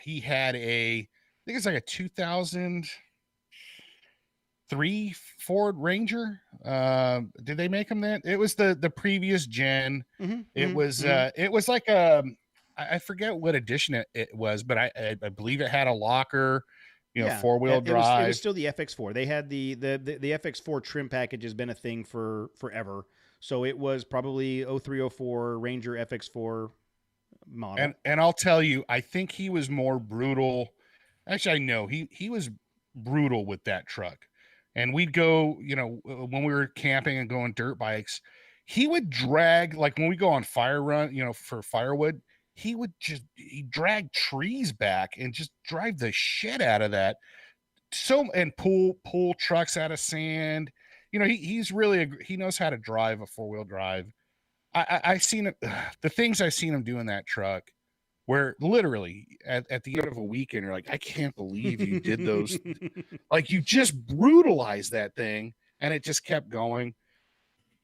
he had I think it's like a 2003 Ford Ranger. Did they make them then? It was the previous gen. It was like I forget what edition it was, but I believe it had a locker, 4-wheel drive. It was still the FX4. They had the FX4 trim package has been a thing for forever. So it was probably 0304 Ranger FX4 model. And I'll tell you, I think he was more brutal. Actually, I know he was brutal with that truck. And we'd go, when we were camping and going dirt bikes, he would drag, like when we go on fire run, for firewood, he drag trees back and just drive the shit out of that. And pull trucks out of sand. He's really, he knows how to drive a 4-wheel drive. I seen it, the things I seen him do in that truck, where literally at the end of a weekend, you're like, I can't believe you did those. Like, you just brutalized that thing, and it just kept going.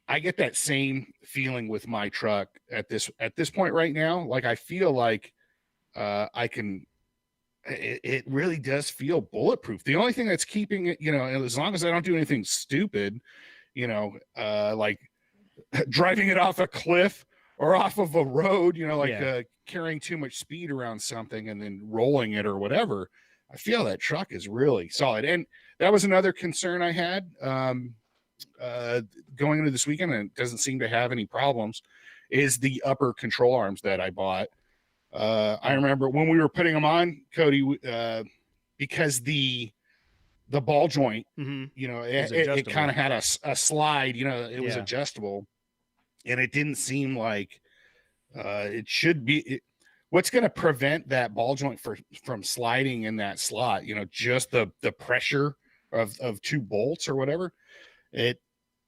I get that same feeling with my truck at this point right now. Like, I feel like I can. It really does feel bulletproof. The only thing that's keeping it, as long as I don't do anything stupid, like driving it off a cliff or off of a road, carrying too much speed around something and then rolling it or whatever, I feel that truck is really solid. And that was another concern I had going into this weekend, and it doesn't seem to have any problems, is the upper control arms that I bought. I remember when we were putting them on, Cody, because the ball joint, it kind of had a slide, it was adjustable, and it didn't seem like it should be. What's going to prevent that ball joint from sliding in that slot? Just the pressure of 2 bolts or whatever.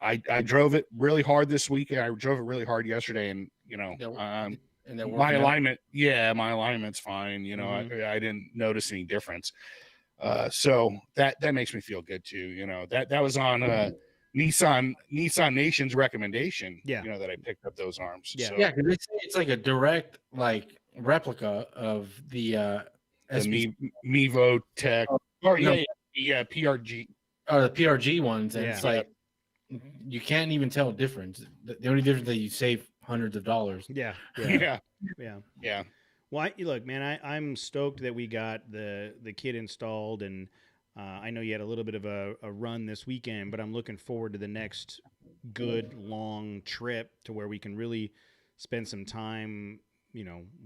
I drove it really hard this week. I drove it really hard yesterday, and And they're my working out. alignment, my alignment's fine. I didn't notice any difference. So that makes me feel good too. That was on Nissan Nation's recommendation. Yeah. That I picked up those arms. Yeah. So, Yeah, because they say it's like a direct replica of the the Mevo Tech. Or no. PRG. or the PRG ones, and it's Yeah. like you can't even tell a difference. The only difference is that you save hundreds of dollars. Yeah. Yeah. Well, look, man, I'm stoked that we got the kit installed, and I know you had a little bit of a run this weekend, but I'm looking forward to the next good long trip to where we can really spend some time,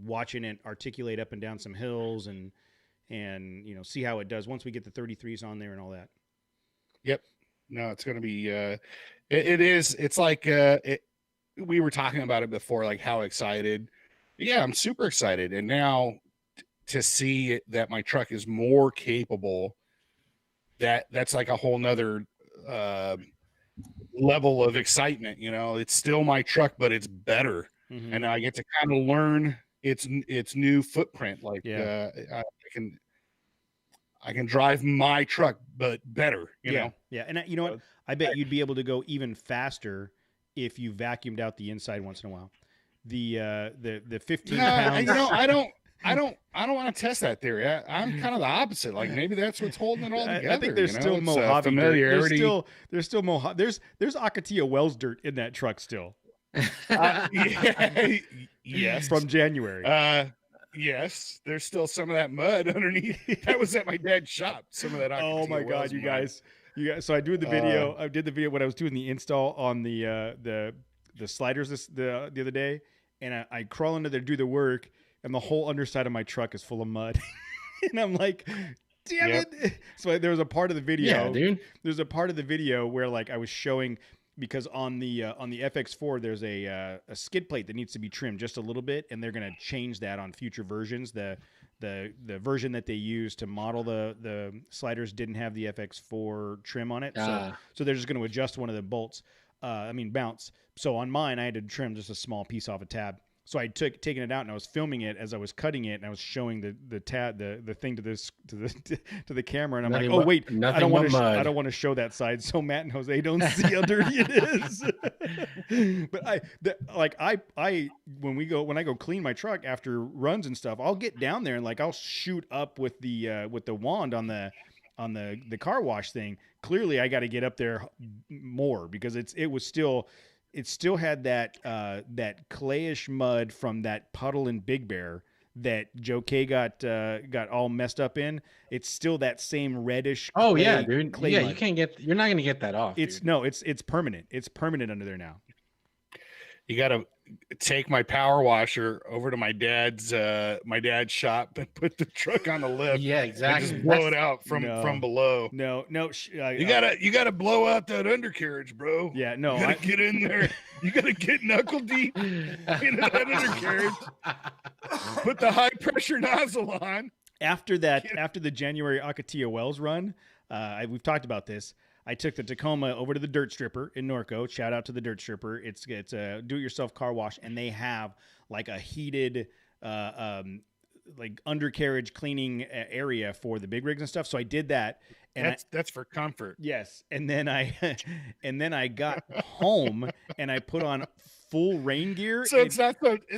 watching it articulate up and down some hills, and see how it does once we get the 33s on there and all that. Yep. No, it's going to be. It's like we were talking about it before, like how excited. Yeah, I'm super excited, and now to see that my truck is more capable. That's like a whole nother level of excitement. It's still my truck, but it's better, and I get to kind of learn its new footprint. Like I can drive my truck, but better. Yeah, and you know what? I bet you'd be able to go even faster if you vacuumed out the inside once in a while. The 15 pounds. I don't want to test that theory. I'm kind of the opposite. Like maybe that's what's holding it all together. I think there's still it's, Mojave familiarity. There's still Mojave. There's Akatia Wells dirt in that truck still. Yes, from January. Yes, there's still some of that mud underneath. That was at my dad's shop. Some of that. Oh my God, you guys. So I did the video. I did the video when I was doing the install on the sliders the other day, and I crawl into there to do the work, and the whole underside of my truck is full of mud, and I'm like, damn it. So there was a part of the video. Yeah, dude. There's a part of the video where I was showing. Because on the FX4 there's a skid plate that needs to be trimmed just a little bit, and they're going to change that on future versions. The version that they used to model the sliders didn't have the FX4 trim on it, so they're just going to adjust one of the bolts. Bounce. So on mine, I had to trim just a small piece off a tab. So I taken it out, and I was filming it as I was cutting it, and I was showing the thing to the camera, and I'm like, oh wait, I don't want to show that side, so Matt and Jose don't see how dirty it is. But I when I go clean my truck after runs and stuff, I'll get down there and I'll shoot up with the wand on the car wash thing. Clearly, I got to get up there more because it still had that clayish mud from that puddle in Big Bear that Joe K got all messed up in. It's still that same reddish. Oh yeah, dude. Clay Yeah, mud. you're not gonna get that off. It's permanent. It's permanent under there now. You got to take my power washer over to my dad's shop and put the truck on the lift. Yeah, exactly. And just blow it out from below. No. You gotta blow out that undercarriage, bro. Yeah, no. You gotta get in there. You gotta get knuckle deep into that undercarriage. Put the high pressure nozzle on. After the January Akatia Wells run, we've talked about this. I took the Tacoma over to the Dirt Stripper in Norco. Shout out to the Dirt Stripper. It's a do-it-yourself car wash, and they have a heated undercarriage cleaning area for the big rigs and stuff. So I did that, and that's for comfort. Yes, and then I got home and I put on full rain gear. So it's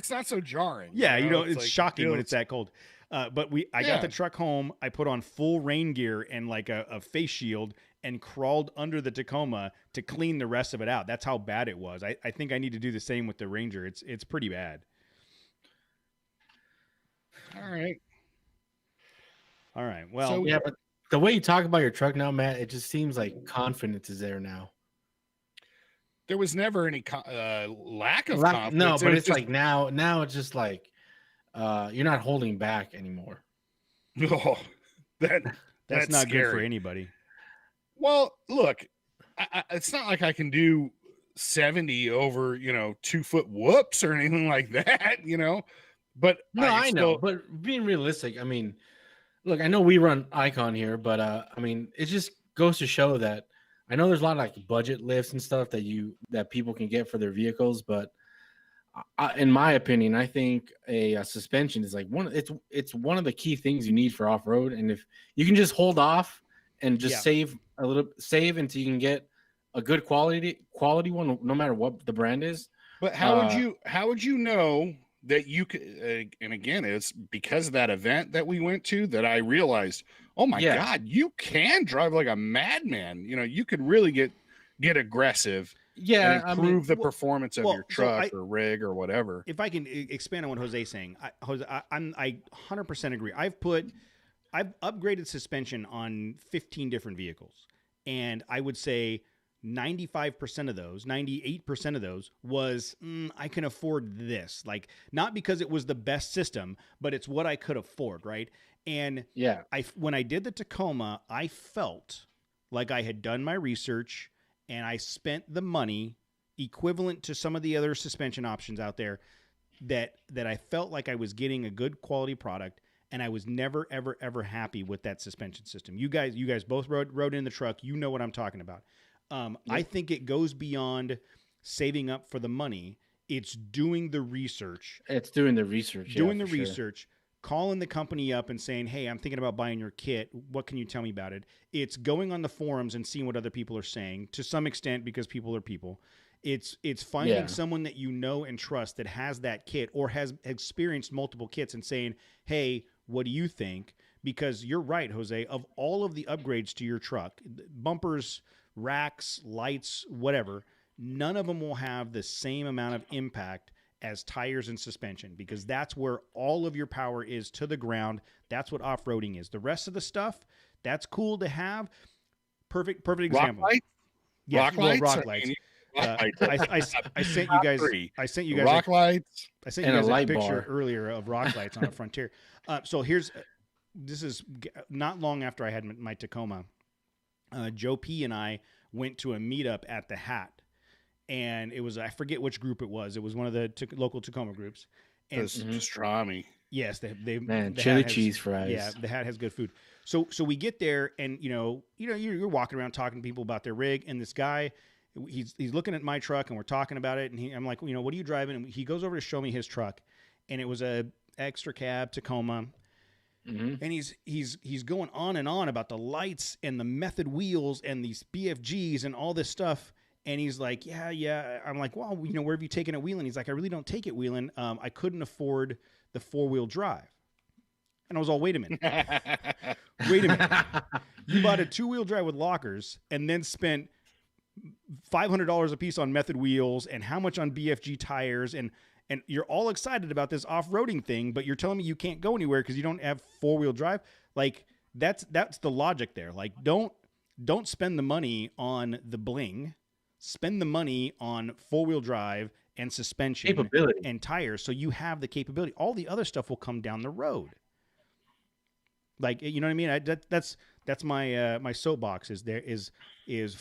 not so jarring. Yeah, it's shocking when it's that cold. But I got the truck home. I put on full rain gear and a face shield and crawled under the Tacoma to clean the rest of it out. That's how bad it was. I think I need to do the same with the Ranger. It's pretty bad. All right. Well, so, yeah, but the way you talk about your truck now, Matt, it just seems like confidence is there now. There was never any lack of confidence. No, but it's just, now it's just you're not holding back anymore. Oh, that's not scary. Good for anybody. Well, look, it's not like I can do 70 over 2 foot whoops or anything like that, But no, I know. But being realistic, I mean, look, I know we run Icon here, but it just goes to show that I know there's a lot of like budget lifts and stuff that people can get for their vehicles, but in my opinion, I think a suspension is like it's one of the key things you need for off road. And if you can just hold off and just save until you can get a good quality one, no matter what the brand is. But how would you know that you could? And again, it's because of that event that we went to that I realized, oh my God, you can drive like a madman. You know, you could really get aggressive. Yeah, and improve the performance of your truck or rig or whatever. If I can expand on what Jose's saying, I 100% agree. I've upgraded suspension on 15 different vehicles, and I would say 95% of those, 98% of those was I can afford this. Like, not because it was the best system, but it's what I could afford, right? And when I did the Tacoma, I felt like I had done my research. And I spent the money equivalent to some of the other suspension options out there that I felt like I was getting a good quality product, and I was never, ever, ever happy with that suspension system. You guys both rode in the truck. You know what I'm talking about. I think it goes beyond saving up for the money. It's doing the research. Research. Calling the company up and saying, hey, I'm thinking about buying your kit. What can you tell me about it? It's going on the forums and seeing what other people are saying, to some extent, because people are people. It's finding someone that you know and trust that has that kit or has experienced multiple kits and saying, hey, what do you think? Because you're right, Jose, of all of the upgrades to your truck, bumpers, racks, lights, whatever, none of them will have the same amount of impact as tires and suspension, because that's where all of your power is to the ground. That's what off-roading is. The rest of the stuff, that's cool to have. Perfect example. Rock lights? Rock lights. I sent you guys. I sent you guys rock lights. I sent you guys a picture earlier of rock lights on a Frontier. So this is not long after I had my Tacoma. Joe P and I went to a meetup at the Hat. And it was, I forget which group it was. It was one of the local Tacoma groups. And pastrami. Yes, they chili cheese fries. Yeah, the Hat has good food. So we get there, and you're walking around talking to people about their rig, and this guy, he's looking at my truck, and we're talking about it, and I'm like, what are you driving? And he goes over to show me his truck, and it was a extra cab Tacoma. Mm-hmm. And he's going on and on about the lights and the method wheels and these BFGs and all this stuff. And he's like, yeah. I'm like, well, where have you taken it wheeling? He's like, I really don't take it wheeling. I couldn't afford the 4-wheel drive. And I was all, wait a minute. You bought a 2-wheel drive with lockers and then spent $500 a piece on method wheels and how much on BFG tires. And you're all excited about this off-roading thing, but you're telling me you can't go anywhere because you don't have 4-wheel drive. Like, that's the logic there. Like, don't spend the money on the bling. Spend the money on 4-wheel drive and suspension and tires, so you have the capability. All the other stuff will come down the road. Like, you know what I mean? That's my soapbox is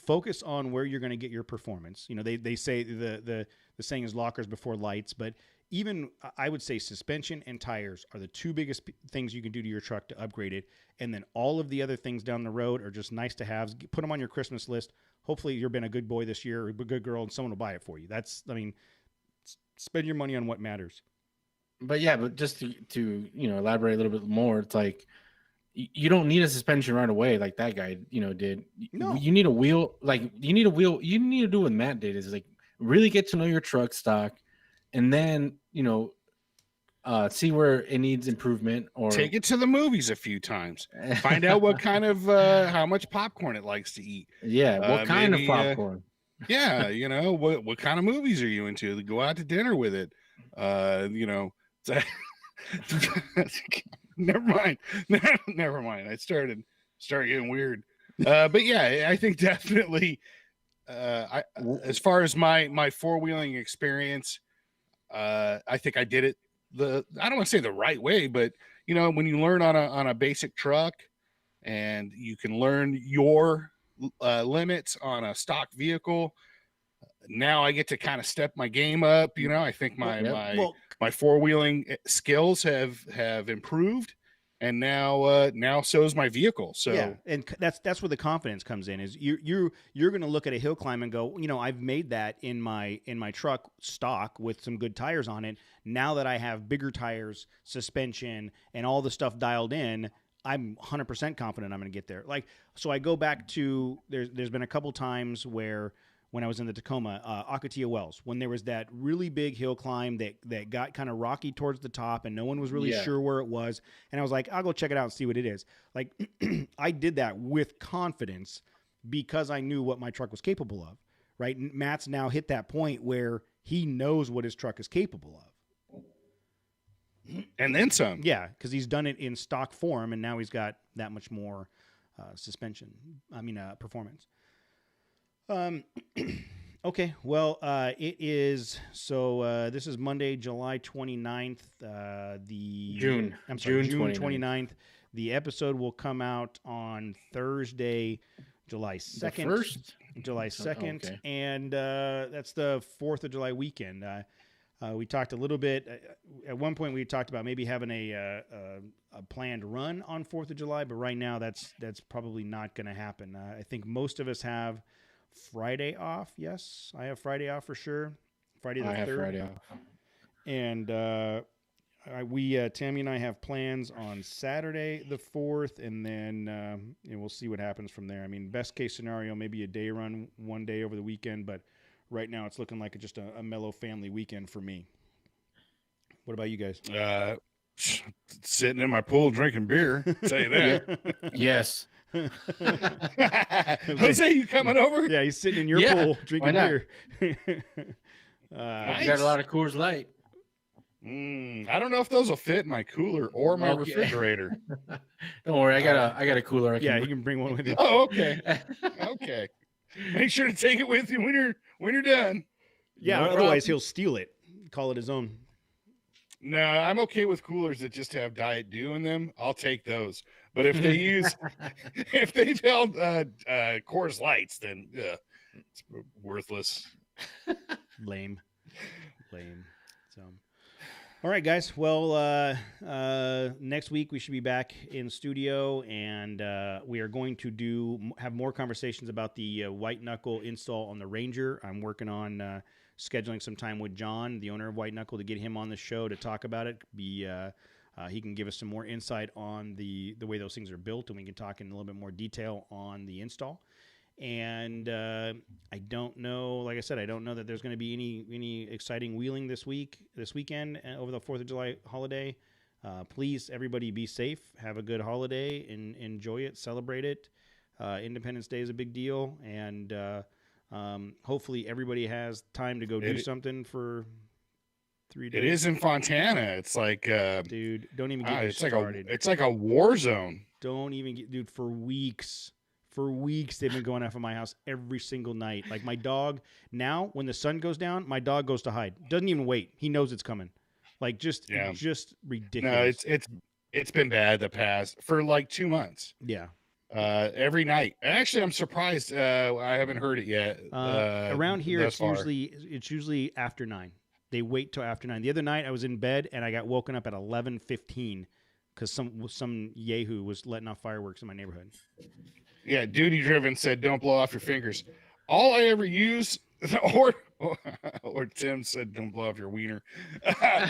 focus on where you're going to get your performance. They say the saying is lockers before lights, but even I would say suspension and tires are the two biggest things you can do to your truck to upgrade it. And then all of the other things down the road are just nice to have. Put them on your Christmas list. Hopefully you've been a good boy this year or a good girl and someone will buy it for you. Spend your money on what matters. But just to elaborate a little bit more, it's like you don't need a suspension right away like that guy, did. No. You need a wheel. You need to do what Matt did, is like really get to know your truck stock, and then, see where it needs improvement, or take it to the movies a few times. Find out what kind of how much popcorn it likes to eat. Yeah, what kind of popcorn? What kind of movies are you into? Go out to dinner with it. Never mind. I started getting weird. But yeah, I think definitely as far as my 4-wheeling experience, I think I did it I don't want to say the right way, but when you learn on a basic truck and you can learn your limits on a stock vehicle, now I get to kind of step my game up. I think my 4-wheeling skills have improved, and now so is my vehicle. So yeah, and that's where the confidence comes in. Is you're going to look at a hill climb and go, I've made that in my truck stock with some good tires on it. Now that I have bigger tires, suspension, and all the stuff dialed in, I'm 100% confident I'm going to get there. Like, so I go back to there's been a couple times where when I was in the Tacoma, Akatia Wells, when there was that really big hill climb that got kind of rocky towards the top and no one was really sure where it was. And I was like, I'll go check it out and see what it is. Like, I did that with confidence because I knew what my truck was capable of, right? Matt's now hit that point where he knows what his truck is capable of. And then some. Yeah, because he's done it in stock form, and now he's got that much more performance. Okay, well, it is, so this is Monday, July 29th, June 29th. The episode will come out on Thursday, July 2nd. July 2nd, okay. And that's the 4th of July weekend. We talked a little bit, at one point we talked about maybe having a planned run on 4th of July, but right now that's probably not going to happen. I think most of us have Friday off. Yes, I have Friday off for sure. Friday the 3rd. I have Friday off. And Tammy and I have plans on Saturday the 4th, and then we'll see what happens from there. I mean, best case scenario, maybe a day run one day over the weekend, but right now it's looking like just a mellow family weekend for me. What about you guys? Sitting in my pool drinking beer. Tell you that. Yes. Jose, you coming over? Yeah, he's sitting in your pool drinking beer. I got a lot of Coors Light. I don't know if those will fit in my cooler or my refrigerator. Don't worry, I got a cooler. You can bring one with you. Oh, okay. Okay. Make sure to take it with you when you're done. Yeah, no otherwise he'll steal it. Call it his own. No, I'm okay with coolers that just have Diet Dew in them. I'll take those. But if they if they've held Coors Lights, then it's worthless. Lame. So, all right, guys. Well, next week we should be back in studio, and we are going to have more conversations about the white knuckle install on the Ranger. I'm working on scheduling some time with John, the owner of White Knuckle, to get him on the show to talk about it. He can give us some more insight on the way those things are built, and we can talk in a little bit more detail on the install. And I don't know, like I said, I don't know that there's going to be any exciting wheeling this weekend over the 4th of July holiday. Please, everybody, be safe. Have a good holiday and enjoy it, celebrate it. Independence Day is a big deal, and hopefully everybody has time to go do something for 3 days. It is in Fontana. It's like, dude, don't even get me started. It's like a war zone. Don't even get, dude, for weeks they've been going after my house every single night. Like my dog, now when the sun goes down, my dog goes to hide. Doesn't even wait. He knows it's coming. Like just ridiculous. No, it's been bad the past for like 2 months. Yeah. Every night. Actually, I'm surprised I haven't heard it yet. Around here, it's usually after 9. They wait till after 9. The other night, I was in bed and I got woken up at 11:15 because some yahoo was letting off fireworks in my neighborhood. Yeah, Duty Driven said, "Don't blow off your fingers." All I ever use, or Tim said, "Don't blow off your wiener."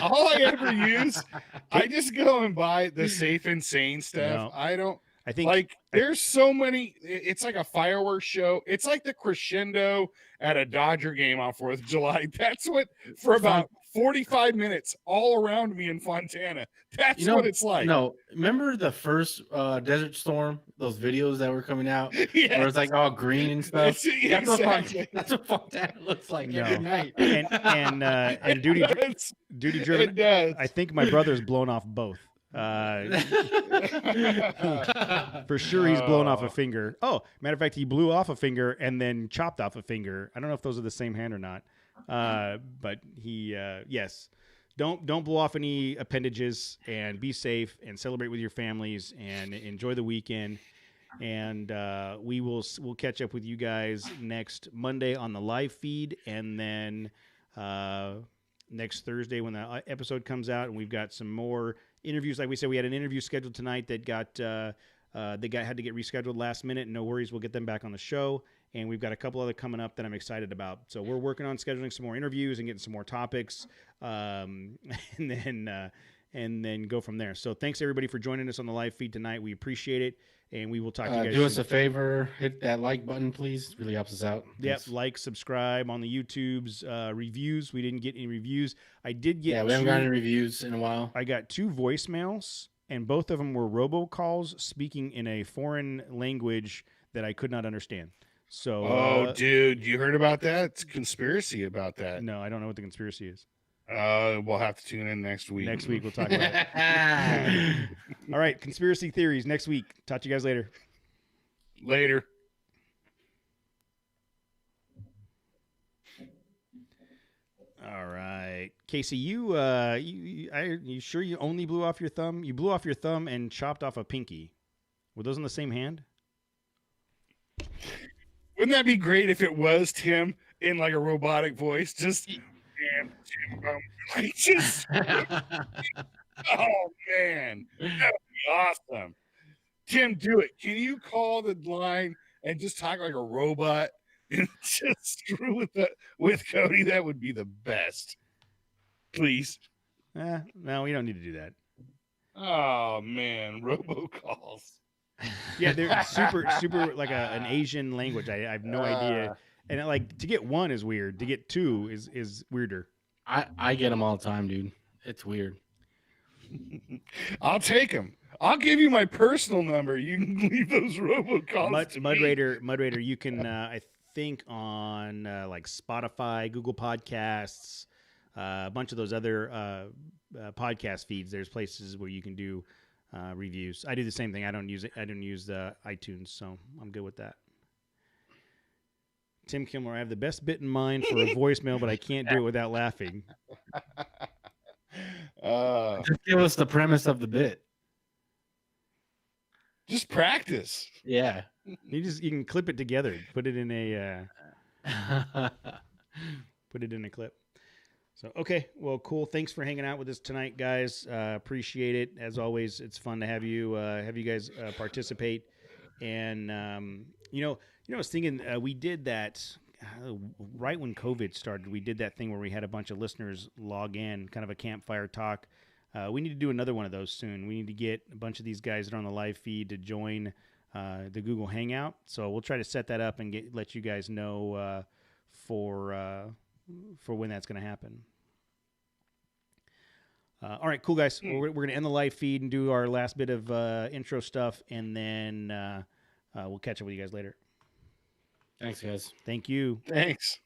All I ever use, I just go and buy the Safe and Sane stuff. No. I think there's so many. It's like a fireworks show. It's like the crescendo at a Dodger game on 4th of July. That's what, for about 45 minutes all around me in Fontana. That's what it's like. No, remember the first Desert Storm? Those videos that were coming out, yes. Where it's like all green and stuff. Exactly. That's what Fontana looks like every night. And Duty Driven. It does. I think my brother's blown off both. For sure he's blown off a finger. Oh, matter of fact, he blew off a finger and then chopped off a finger. I don't know if those are the same hand or not. But he yes. Don't blow off any appendages, and be safe and celebrate with your families and enjoy the weekend. And we'll catch up with you guys next Monday on the live feed, and then next Thursday when the episode comes out, and we've got some more interviews. Like we said, we had an interview scheduled tonight that had to get rescheduled last minute. No worries, we'll get them back on the show. And we've got a couple other coming up that I'm excited about. So we're working on scheduling some more interviews and getting some more topics, and then go from there. So thanks everybody for joining us on the live feed tonight. We appreciate it, and we will talk to you guys Do us soon. a favor, hit that like button, please. It really helps us out. Yep, Thanks. like, subscribe on the YouTube's reviews. We didn't get any reviews. I did get Yeah, we haven't got any reviews in a while. I got 2 voicemails, and both of them were robocalls speaking in a foreign language that I could not understand. So, dude, you heard about that? It's conspiracy about that. No, I don't know what the conspiracy is. We'll have to tune in next week. Next week we'll talk about it. All right, conspiracy theories next week. Talk to you guys later. Later. All right, Casey, you sure you only blew off your thumb? You blew off your thumb and chopped off a pinky. Were those in the same hand? Wouldn't that be great if it was Tim in like a robotic voice? Just damn Tim, like just oh man, that would be awesome. Tim, do it. Can you call the line and just talk like a robot and just screw with Cody? That would be the best. Please. No, we don't need to do that. Oh man, robocalls. Yeah, they're super like an Asian language. I have no idea. And like to get 1 is weird. To get 2 is weirder. I get them all the time, dude. It's weird. I'll take them. I'll give you my personal number. You can leave those robocalls to Mud me. Raider, you can I think on like Spotify, Google Podcasts, a bunch of those other podcast feeds. There's places where you can do reviews. I do the same thing. I don't use iTunes, so I'm good with that. Tim Kilmer, I have the best bit in mind for a voicemail, but I can't do it without laughing. Just give us the premise of the bit. Just practice. Yeah. You can clip it together, put it in a clip. So, okay, well, cool. Thanks for hanging out with us tonight, guys. Appreciate it. As always, it's fun to have you guys participate. And I was thinking we did that right when COVID started. We did that thing where we had a bunch of listeners log in, kind of a campfire talk. We need to do another one of those soon. We need to get a bunch of these guys that are on the live feed to join the Google Hangout. So we'll try to set that up and let you guys know for when that's going to happen. All right, cool, guys. We're going to end the live feed and do our last bit of intro stuff, and then we'll catch up with you guys later. Thanks, guys. Thank you. Thanks.